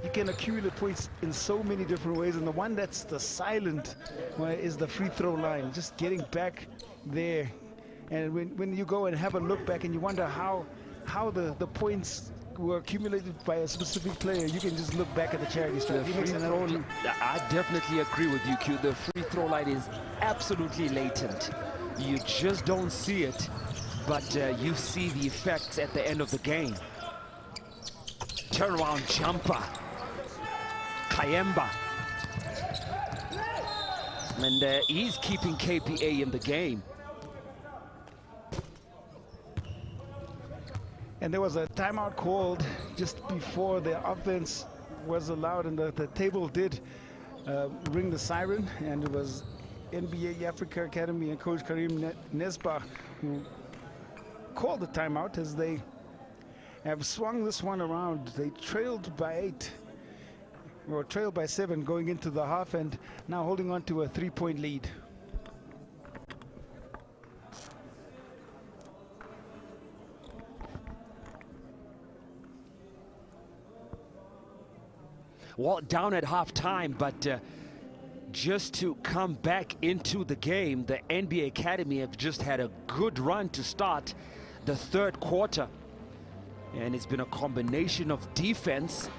You can accumulate points in so many different ways, and the one that's the silent one is the free throw line, just getting back there. And when you go and have a look back and you wonder how the points were accumulated by a specific player, you can just look back at the charity stripe. I definitely agree with you, Q. The free throw line is absolutely latent. You just don't see it, but you see the effects at the end of the game. Turnaround jumper. Kayemba. And he's keeping KPA in the game. And there was a timeout called just before the offense was allowed, and the table did ring the siren, and it was NBA Africa Academy and Coach Karim Nesba who called the timeout as they have swung this one around. They trailed by 8, or trailed by 7 going into the half, and now holding on to a 3-point lead. Well, down at halftime, but just to come back into the game, the NBA Academy have just had a good run to start the third quarter. And it's been a combination of defense,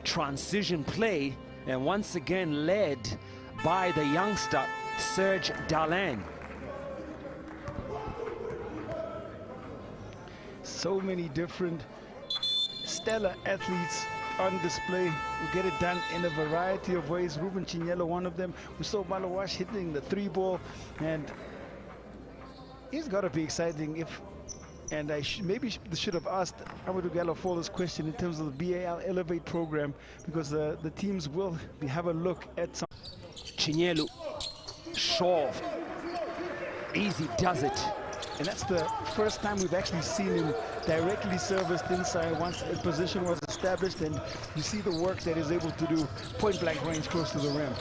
transition play, and once again led by the youngster, Serge Darlan. So many different stellar athletes on display who get it done in a variety of ways. Ruben Chinyelo, one of them. We saw Malawash hitting the 3-ball, and it's got to be exciting if, and I maybe should have asked Amadou Gallo for this question in terms of the B.A.L. Elevate program, because the teams will have a look at some. Chinyelo, Shaw, easy does it. And that's the first time we've actually seen him directly serviced inside once a position was established, and you see the work that he's able to do point-blank range close to the rim.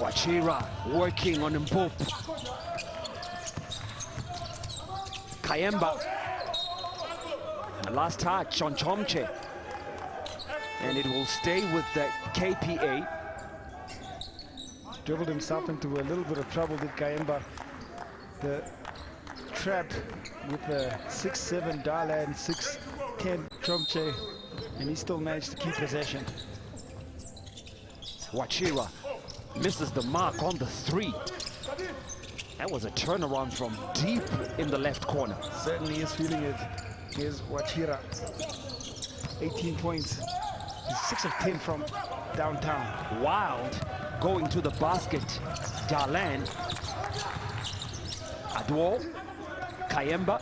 Wachira working on Mbop. Kayemba. The last touch on Chomche. And it will stay with the KPA. Dribbled himself into a little bit of trouble, did Kayemba. The trap with the 6'7" Darlan, 6'10" Chomche, and he still managed to keep possession. Wachira misses the mark on the 3. That was a turnaround from deep in the left corner. Certainly is feeling it. Here's Wachira, 18 points. He's 6 of 10 from downtown. Wild going to the basket. Darlan. Adwo, Kayemba.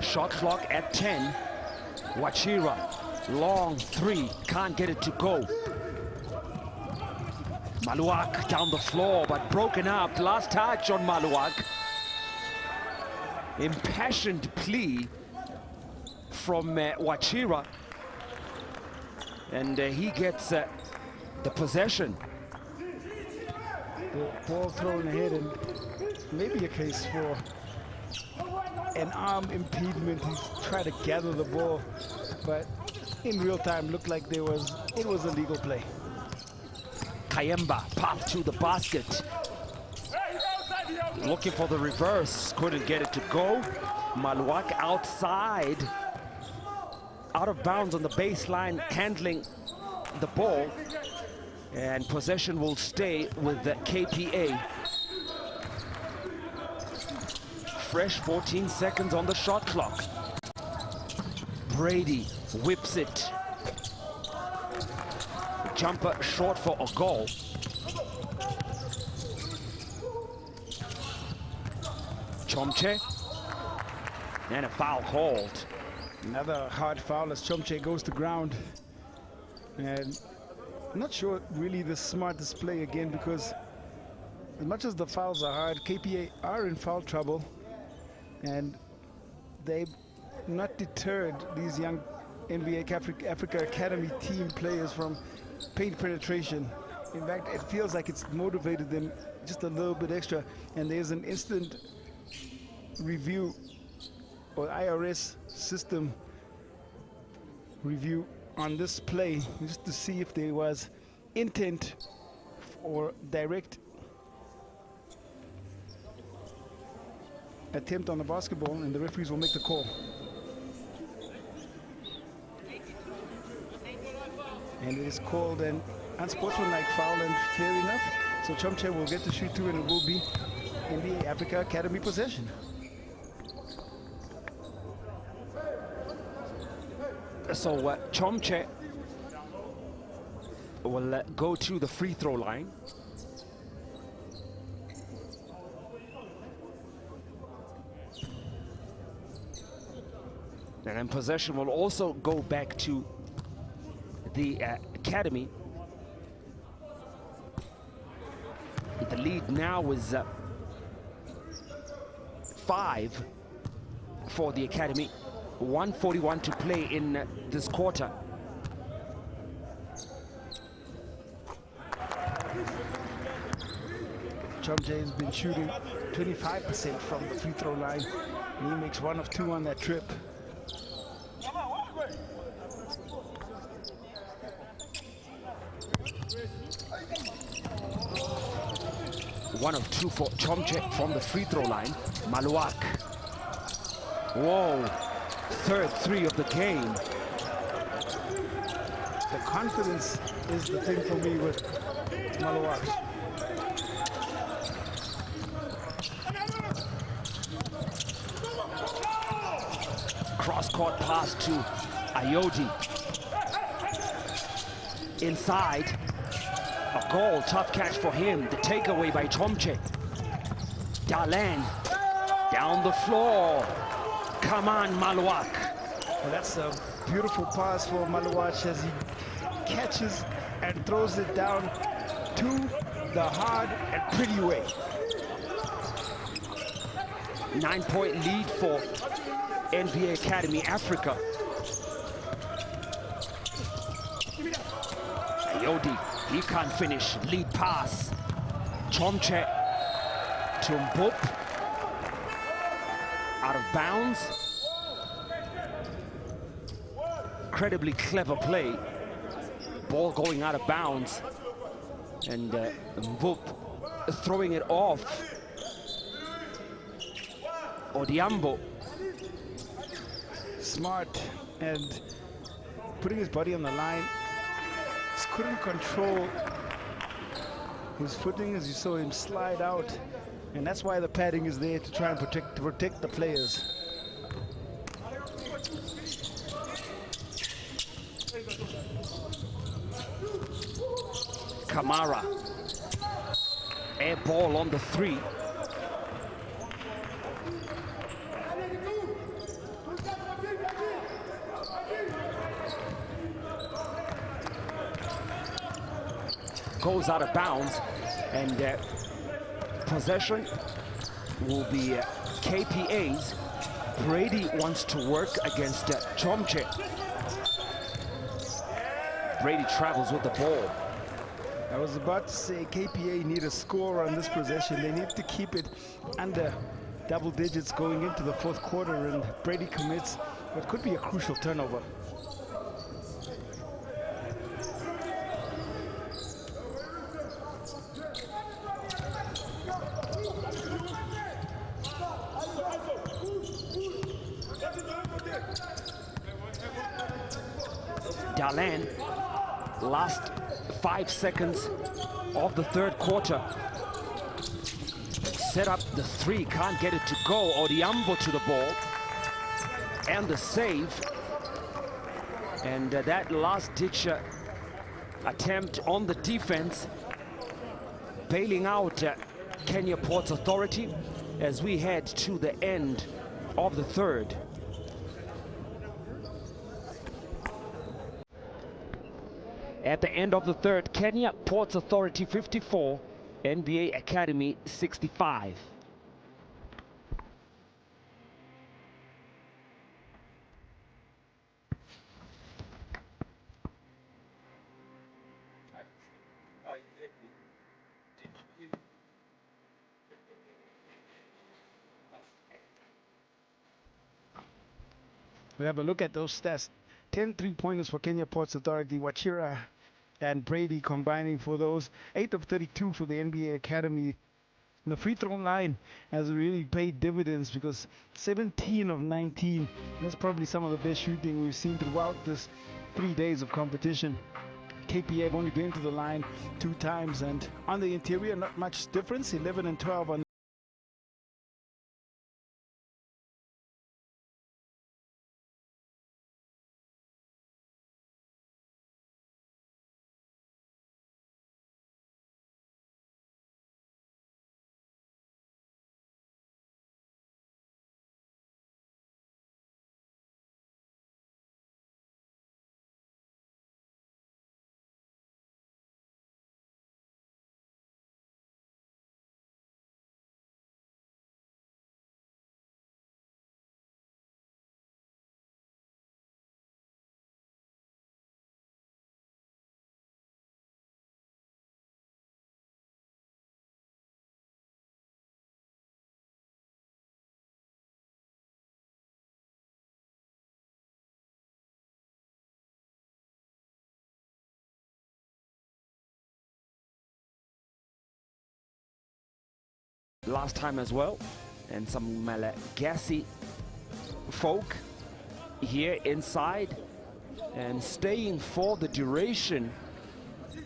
Shot clock at 10. Wachira, long 3, can't get it to go. Maluak down the floor, but broken up. Last touch on Maluak. Impassioned plea from Wachira. And he gets the possession. The ball thrown ahead, and maybe a case for an arm impediment. He tried to gather the ball, but in real time looked like it was a legal play. Kayemba, path to the basket. Looking for the reverse, couldn't get it to go. Maluak outside, out of bounds on the baseline, handling the ball. And possession will stay with the KPA. Fresh 14 seconds on the shot clock. Brady whips it. Jumper short for a goal. Chomche. And a foul called. Another hard foul as Chomche goes to ground. And I'm not sure really the smart display again, because as much as the fouls are hard, KPA are in foul trouble, and they've not deterred these young NBA Africa Academy team players from paint penetration. In fact, it feels like it's motivated them just a little bit extra, and there's an instant review or IRS system review on this play just to see if there was intent or direct attempt on the basketball, and the referees will make the call. And it is called an unsportsmanlike foul, and fair enough. So Chomche will get to shoot 2, and it will be NBA Africa Academy possession. So Chomche will go to the free throw line. And then possession will also go back to the academy. The lead now is 5 for the academy. 1:41 to play in this quarter. Chomche has been shooting 25% from the free throw line, and he makes 1 of 2 on that trip. One of 2 for Chomche from the free throw line. Maluak. Whoa, third 3 of the game. The confidence is the thing for me with Maluak. Cross-court pass to Ayodi. Inside. A goal, tough catch for him. The takeaway by Chomche. Dalan down the floor. Come on, Maluak. Well, that's a beautiful pass for Maluak as he catches and throws it down to the hard and pretty way. 9-point lead for NBA Academy Africa. Ayodi, he can't finish. Lead pass. Chomche to Mbop. Out of bounds. Incredibly clever play. Ball going out of bounds. And Mbop throwing it off. Odiambo. Smart and putting his body on the line. Just couldn't control his footing as you saw him slide out. And that's why the padding is there, to try and protect the players. Kamara. Air ball on the 3. Goes out of bounds, and possession will be KPA's. Brady wants to work against Chomche. Brady travels with the ball. I was about to say KPA need a score on this possession. They need to keep it under double digits going into the 4th quarter, and Brady commits what could be a crucial turnover. Dalan, last 5 seconds of the 3rd quarter. Set up the 3, can't get it to go. Odiambo to the ball. And the save. And that last-ditch attempt on the defense, bailing out Kenya Ports Authority as we head to the end of the 3rd. At the end of the 3rd, Kenya Ports Authority 54, NBA Academy 65. We have a look at those stats. 10 3-pointers for Kenya Ports Authority. Wachira and Brady combining for those. 8 of 32 for the NBA Academy. And the free throw line has really paid dividends, because 17 of 19. That's probably some of the best shooting we've seen throughout this 3 days of competition. KPA have only been to the line 2 times, and on the interior, not much difference. 11 and 12 on last time as well. And some Malagasy folk here inside and staying for the duration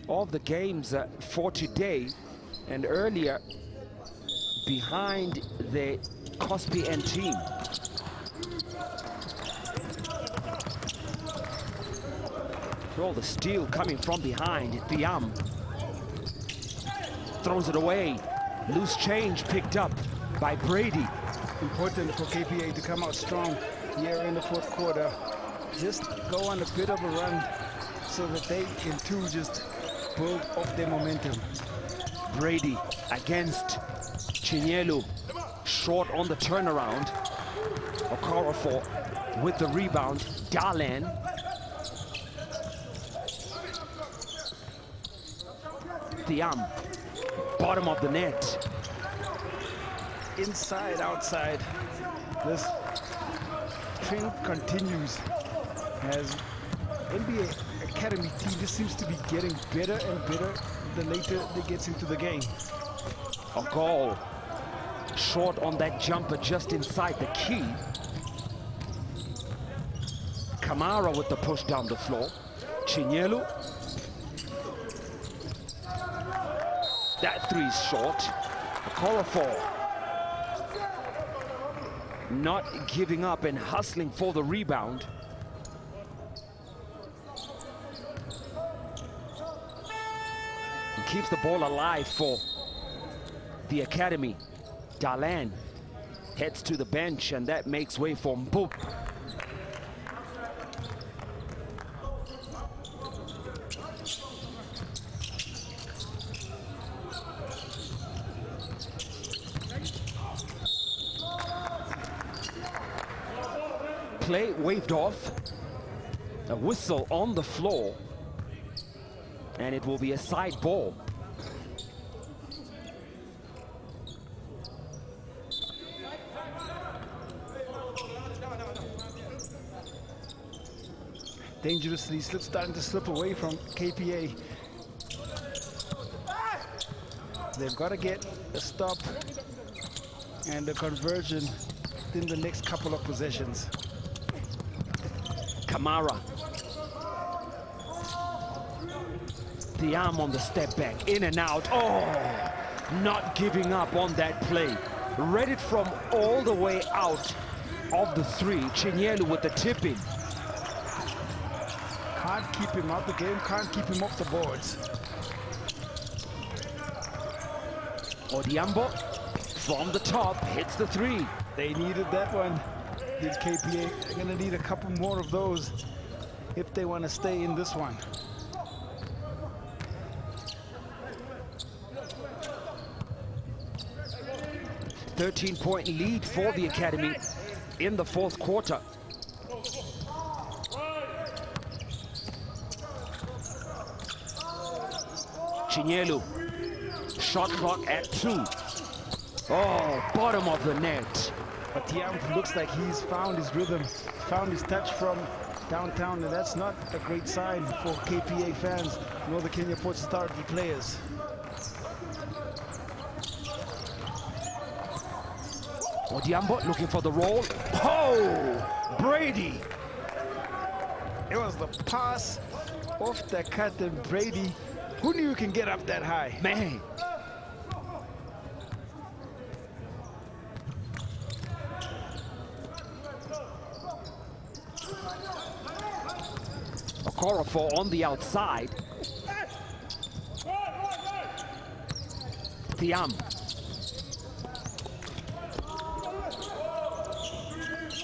of the games for today. And earlier behind the Caspian team. All the steal coming from behind. B.A.L throws it away. Loose change picked up by Brady. Important for KPA to come out strong here in the fourth quarter. Just go on a bit of a run so that they can too just build off their momentum. Brady against Chinyelu. Short on the turnaround. Okorafor with the rebound. Darlan. B.A.L, bottom of the net. Inside, outside. This trend continues as NBA Academy team just seems to be getting better and better the later they get into the game. A goal. Short on that jumper just inside the key. Kamara with the push down the floor. Chinyelu. That three's short. Okorafor not giving up and hustling for the rebound. And keeps the ball alive for the academy. Darlan heads to the bench, and that makes way for Mbu. Play waved off. A whistle on the floor, and it will be a side ball. Dangerously starting to slip away from KPA. They've got to get a stop and a conversion in the next couple of possessions. Kamara. B.A.L on the step back, in and out. Oh, not giving up on that play. Read it from all the way out of the three. Chinyelu with the tip in. Can't keep him out the game, can't keep him off the boards. Odiambo from the top hits the three. They needed that one. Did KPA? They're gonna need a couple more of those if they want to stay in this one. .13-point lead for the academy in the fourth quarter. Chinyelu, shot clock at 2. Oh, bottom of the net. But B.A.L looks like he's found his rhythm, found his touch from downtown, and that's not a great sign for KPA fans, nor the Kenya Ports Authority players. Odiambo looking for the roll. Oh, Brady. It was the pass off the cut, and Brady, who knew you can get up that high? Man. Okorafor on the outside. B.A.L.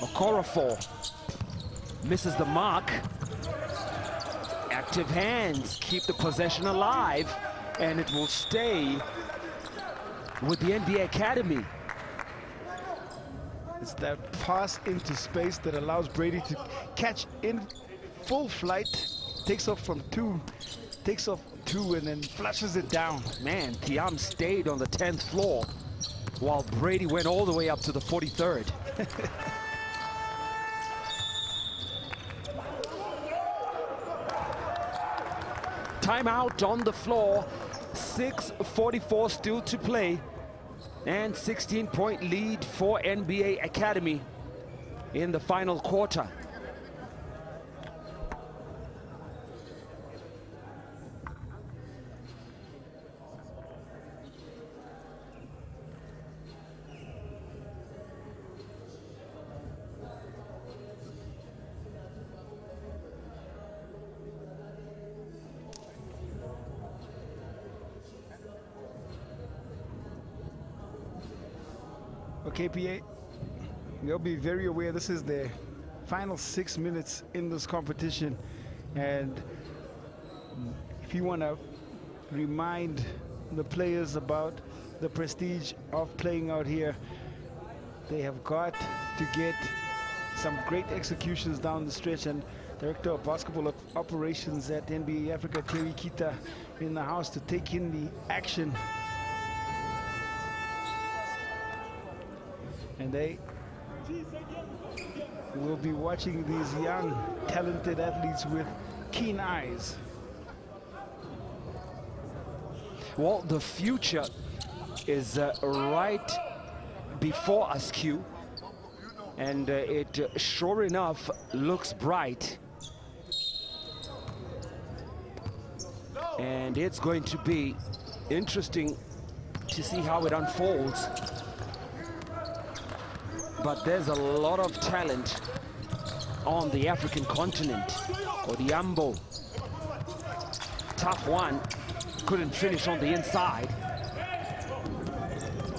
Okorafor misses the mark. Active hands keep the possession alive, and it will stay with the NBA Academy. It's that pass into space that allows Brady to catch in full flight, takes off from two, and then flushes it down. Man, B.A.L stayed on the 10th floor while Brady went all the way up to the 43rd. Timeout on the floor, 6:44 still to play. And 16-point lead for NBA Academy in the final quarter. Okay, B.A., you'll be very aware this is the final 6 minutes in this competition, and if you want to remind the players about the prestige of playing out here, they have got to get some great executions down the stretch. And Director of Basketball Operations at NBA Africa, Terry Kita, in the house to take in the action. And they will be watching these young, talented athletes with keen eyes. Well, the future is right before us, Q. And it sure enough looks bright. And it's going to be interesting to see how it unfolds. But there's a lot of talent on the African continent. Odiambo, tough one, couldn't finish on the inside.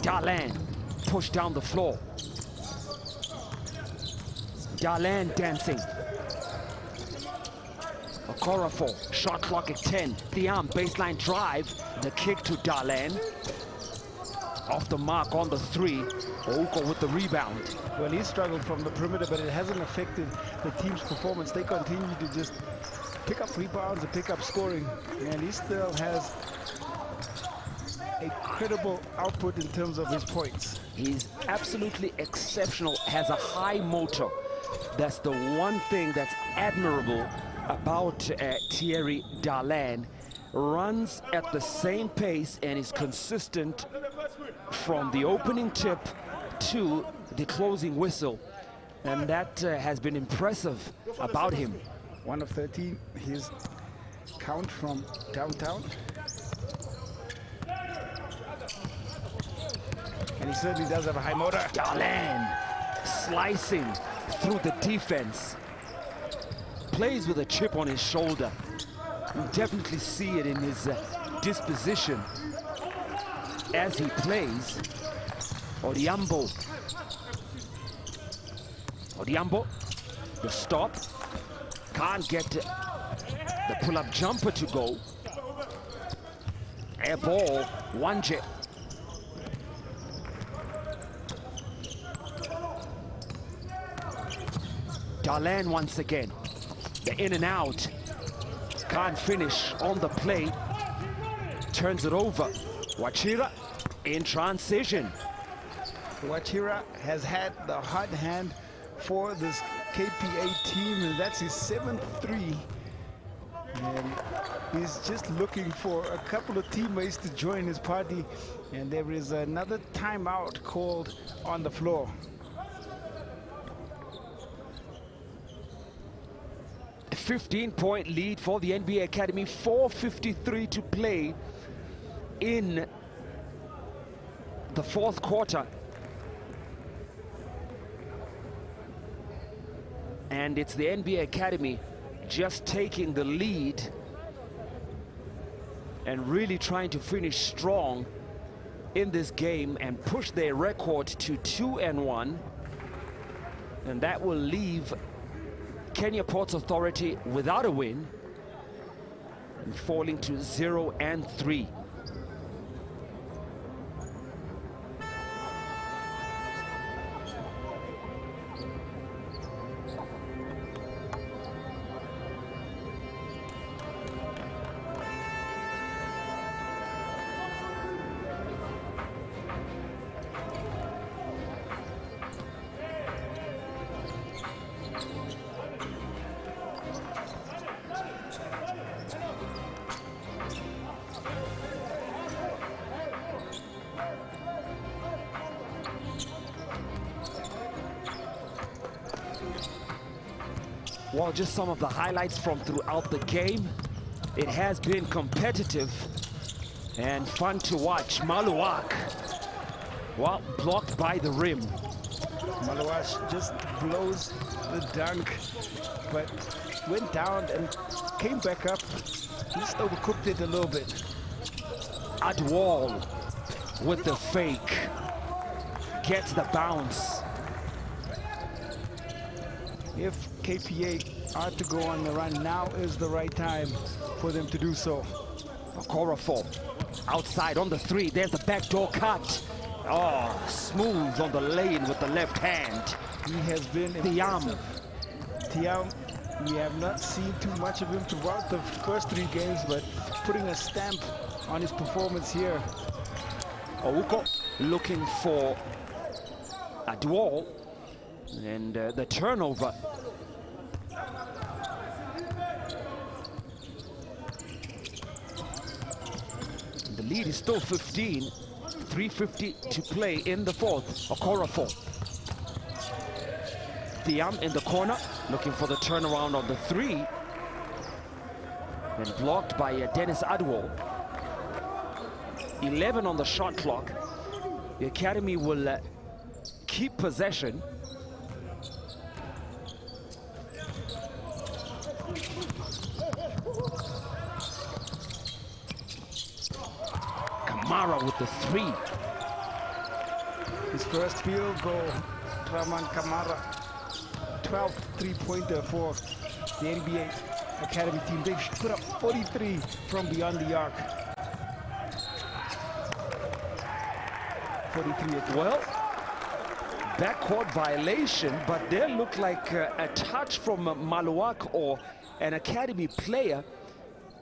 Darlan pushed down the floor. Darlan dancing. Okorafor, shot clock at 10. Thiam, baseline drive, the kick to Darlan. Off the mark on the three. Ouko with the rebound. Well, he struggled from the perimeter, but it hasn't affected the team's performance. They continue to just pick up rebounds and pick up scoring, and he still has a credible output in terms of his points. He's absolutely exceptional, has a high motor. That's the one thing that's admirable about Thierry Darlan. Runs at the same pace and is consistent from the opening tip to the closing whistle, and that has been impressive about him. 1 of 13, his count from downtown. And he certainly does have a high motor. Darlan slicing through the defense. Plays with a chip on his shoulder. You definitely see it in his disposition as he plays. Odiambo. Odiambo, the stop. Can't get the pull-up jumper to go. Air ball, Wanje. Darlan once again. The in and out. Can't finish on the play. Turns it over. Wachira in transition. Wachira has had the hot hand for this KPA team, and that's his 7th three. And he's just looking for a couple of teammates to join his party, and there is another timeout called on the floor. A 15-point lead for the NBA Academy, 4:53 to play in the fourth quarter. And it's the NBA Academy just taking the lead and really trying to finish strong in this game and push their record to 2-1. And that will leave Kenya Ports Authority without a win and falling to 0-3. Well, just some of the highlights from throughout the game. It has been competitive and fun to watch. Maluak, well, blocked by the rim. Maluak just blows the dunk, but went down and came back up. Just overcooked it a little bit. Adwal with the fake. Gets the bounce. If KPA are to go on the run, now is the right time for them to do so. Okorafor outside on the three. There's the backdoor cut. Oh, smooth on the lane with the left hand. He has been B.A.L. B.A.L, we have not seen too much of him throughout the first 3 games, but putting a stamp on his performance here. Ouko looking for Adwal, and the turnover. The lead is still 15. 3:50 to play in the fourth. Okorafor. B.A.L in the corner, looking for the turnaround on the three. And blocked by Dennis Adwal. 11 on the shot clock. The Academy will keep possession. Kamara with the three. His first field goal, Raman Kamara. 12th three-pointer for the NBA Academy team. They've put up 43 from beyond the arc. 43 at well. Backcourt violation, but there looked like a touch from Maluak or an Academy player,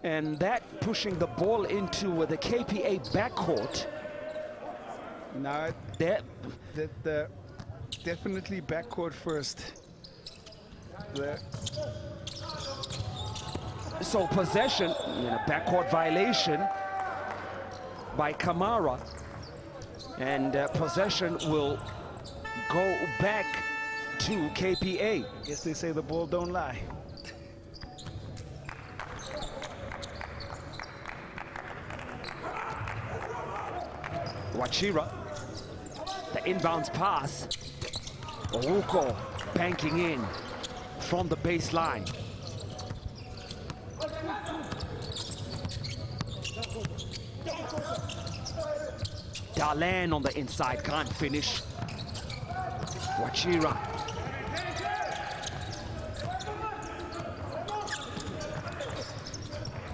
and that pushing the ball into the KPA backcourt. Now, definitely backcourt first. So possession, backcourt violation by Kamara, and possession will go back to KPA. Guess they say the ball don't lie. Wachira, the inbounds pass. Ouko banking in from the baseline. Darlan on the inside, can't finish. Wachira.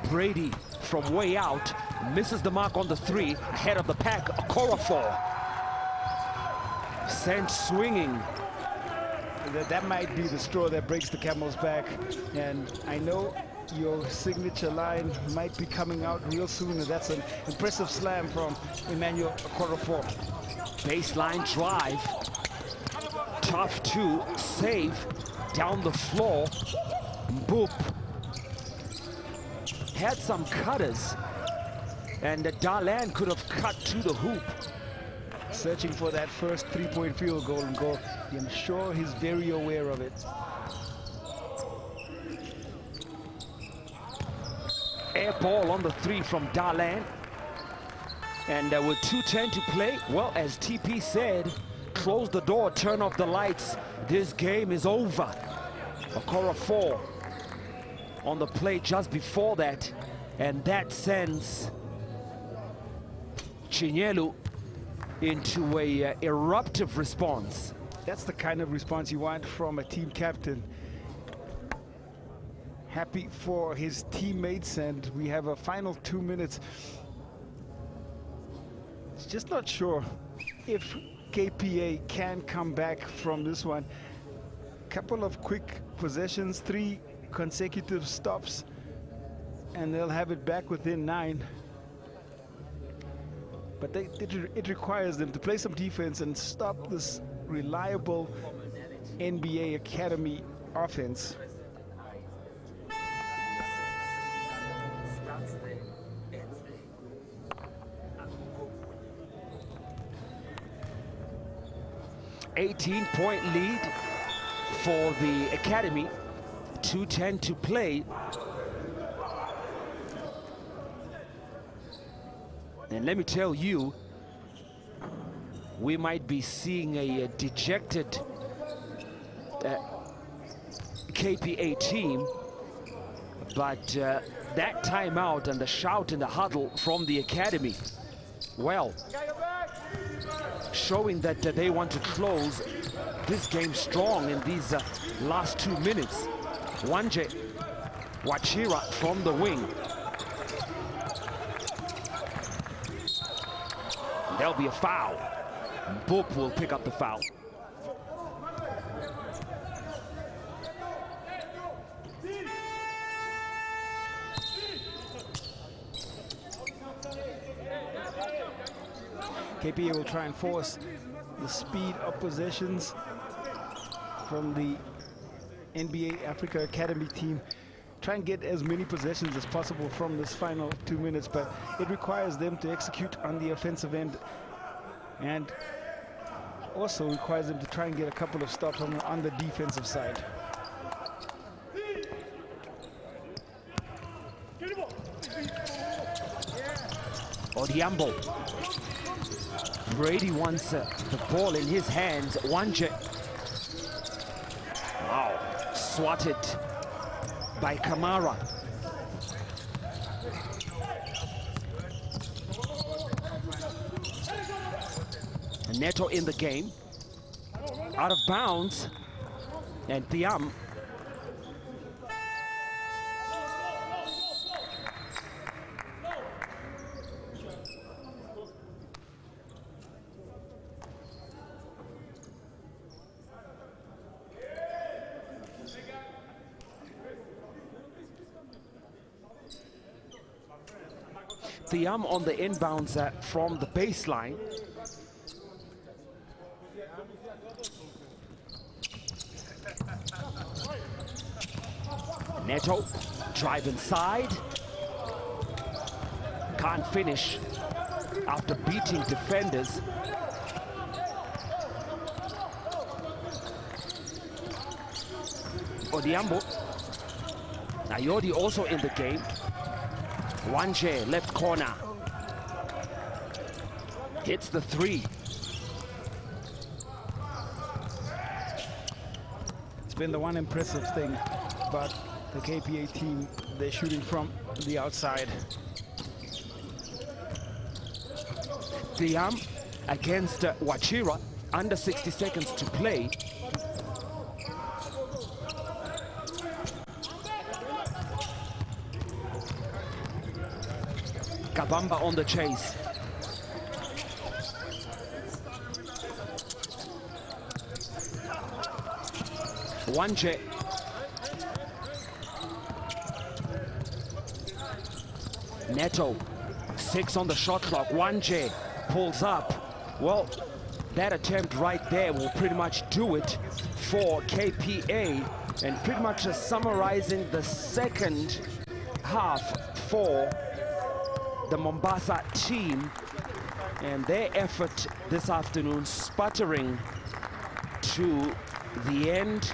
Brady from way out, misses the mark on the three, ahead of the pack. Okorafor sent swinging. That might be the straw that breaks the camel's back, and I know your signature line might be coming out real soon, and that's an impressive slam from Emmanuel Okorafor. Baseline drive, tough to save, down the floor. Boop had some cutters, and Darlan could have cut to the hoop. Searching for that first three-point field goal, and I'm sure he's very aware of it. Air ball on the three from Darlan. And with 2:10 to play, well, as TP said, close the door, turn off the lights. This game is over. Okorafor on the play just before that, and that sends Chinyelu into a eruptive response. That's the kind of response you want from a team captain. Happy for his teammates, and we have a final 2 minutes. Just not sure if KPA can come back from this one. Couple of quick possessions, 3 consecutive stops, and they'll have it back within 9. But it requires them to play some defense and stop this reliable NBA Academy offense. .18-point lead for the Academy. 2:10 to play. And let me tell you, we might be seeing a dejected KPA team, but that timeout and the shout in the huddle from the academy, well, showing that they want to close this game strong in these last 2 minutes. Wanje Wachira from the wing. There'll be a foul. Boop will pick up the foul. KPA will try and force the speed of possessions from the NBA Africa Academy team. Try and get as many possessions as possible from this final 2 minutes, but it requires them to execute on the offensive end, and also requires them to try and get a couple of stops on the defensive side. Odiambo. Brady wants the ball in his hands. Wanje. Wow. Swatted by Kamara. Neto in the game. Out of bounds. And Thiam. Thiam on the inbounds from the baseline. Neto, drive inside. Can't finish after beating defenders. Odiambo. Ayodi also in the game. Wanje, left corner. Hits the three. It's been the one impressive thing about the KPA team. They're shooting from the outside. Thiam against Wachira, under 60 seconds to play. Kabamba on the chase. Wanje. Neto, 6 on the shot clock. Wanje pulls up. Well, that attempt right there will pretty much do it for KPA, and pretty much summarizing the second half for the Mombasa team and their effort this afternoon, sputtering to the end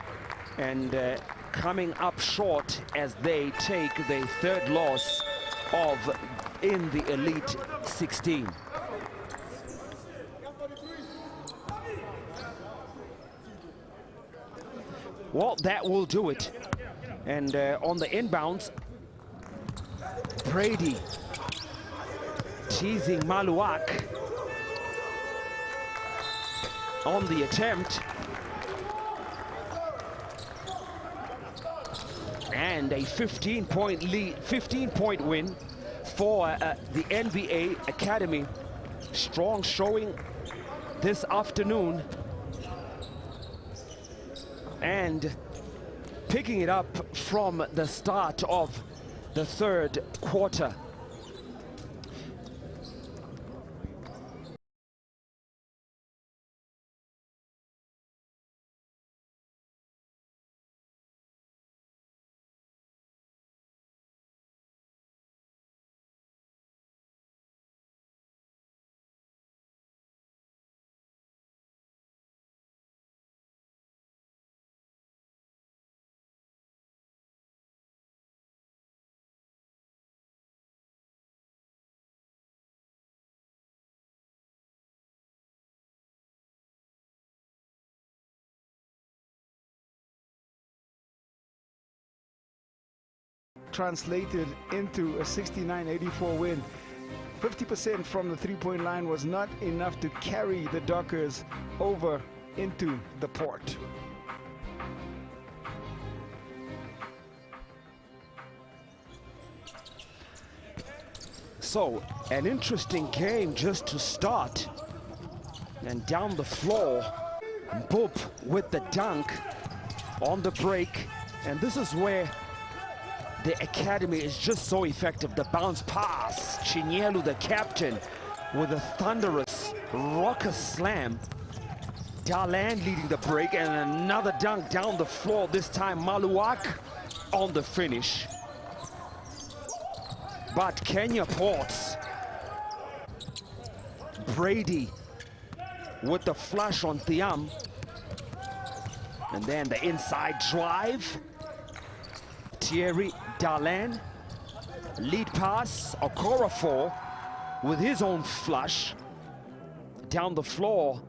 and coming up short as they take their third loss in the Elite 16. Well, that will do it. And on the inbounds, Brady teasing Maluak on the attempt. And a 15-point lead, 15-point win for the NBA Academy. Strong showing this afternoon. And picking it up from the start of the third quarter. translated into a 69-84 win. 50% from the three-point line was not enough to carry the Dockers over into the port. So, an interesting game just to start. And down the floor, Boop with the dunk on the break. And this is where the academy is just so effective. The bounce pass, Chinyelu, the captain, with a thunderous rocker slam. Dalan leading the break, and another dunk down the floor, this time Maluak on the finish. But Kenya Ports, Brady with the flush on Thiam. And then the inside drive. Thierry Dalan, lead pass, Okorafor with his own flush. Down the floor,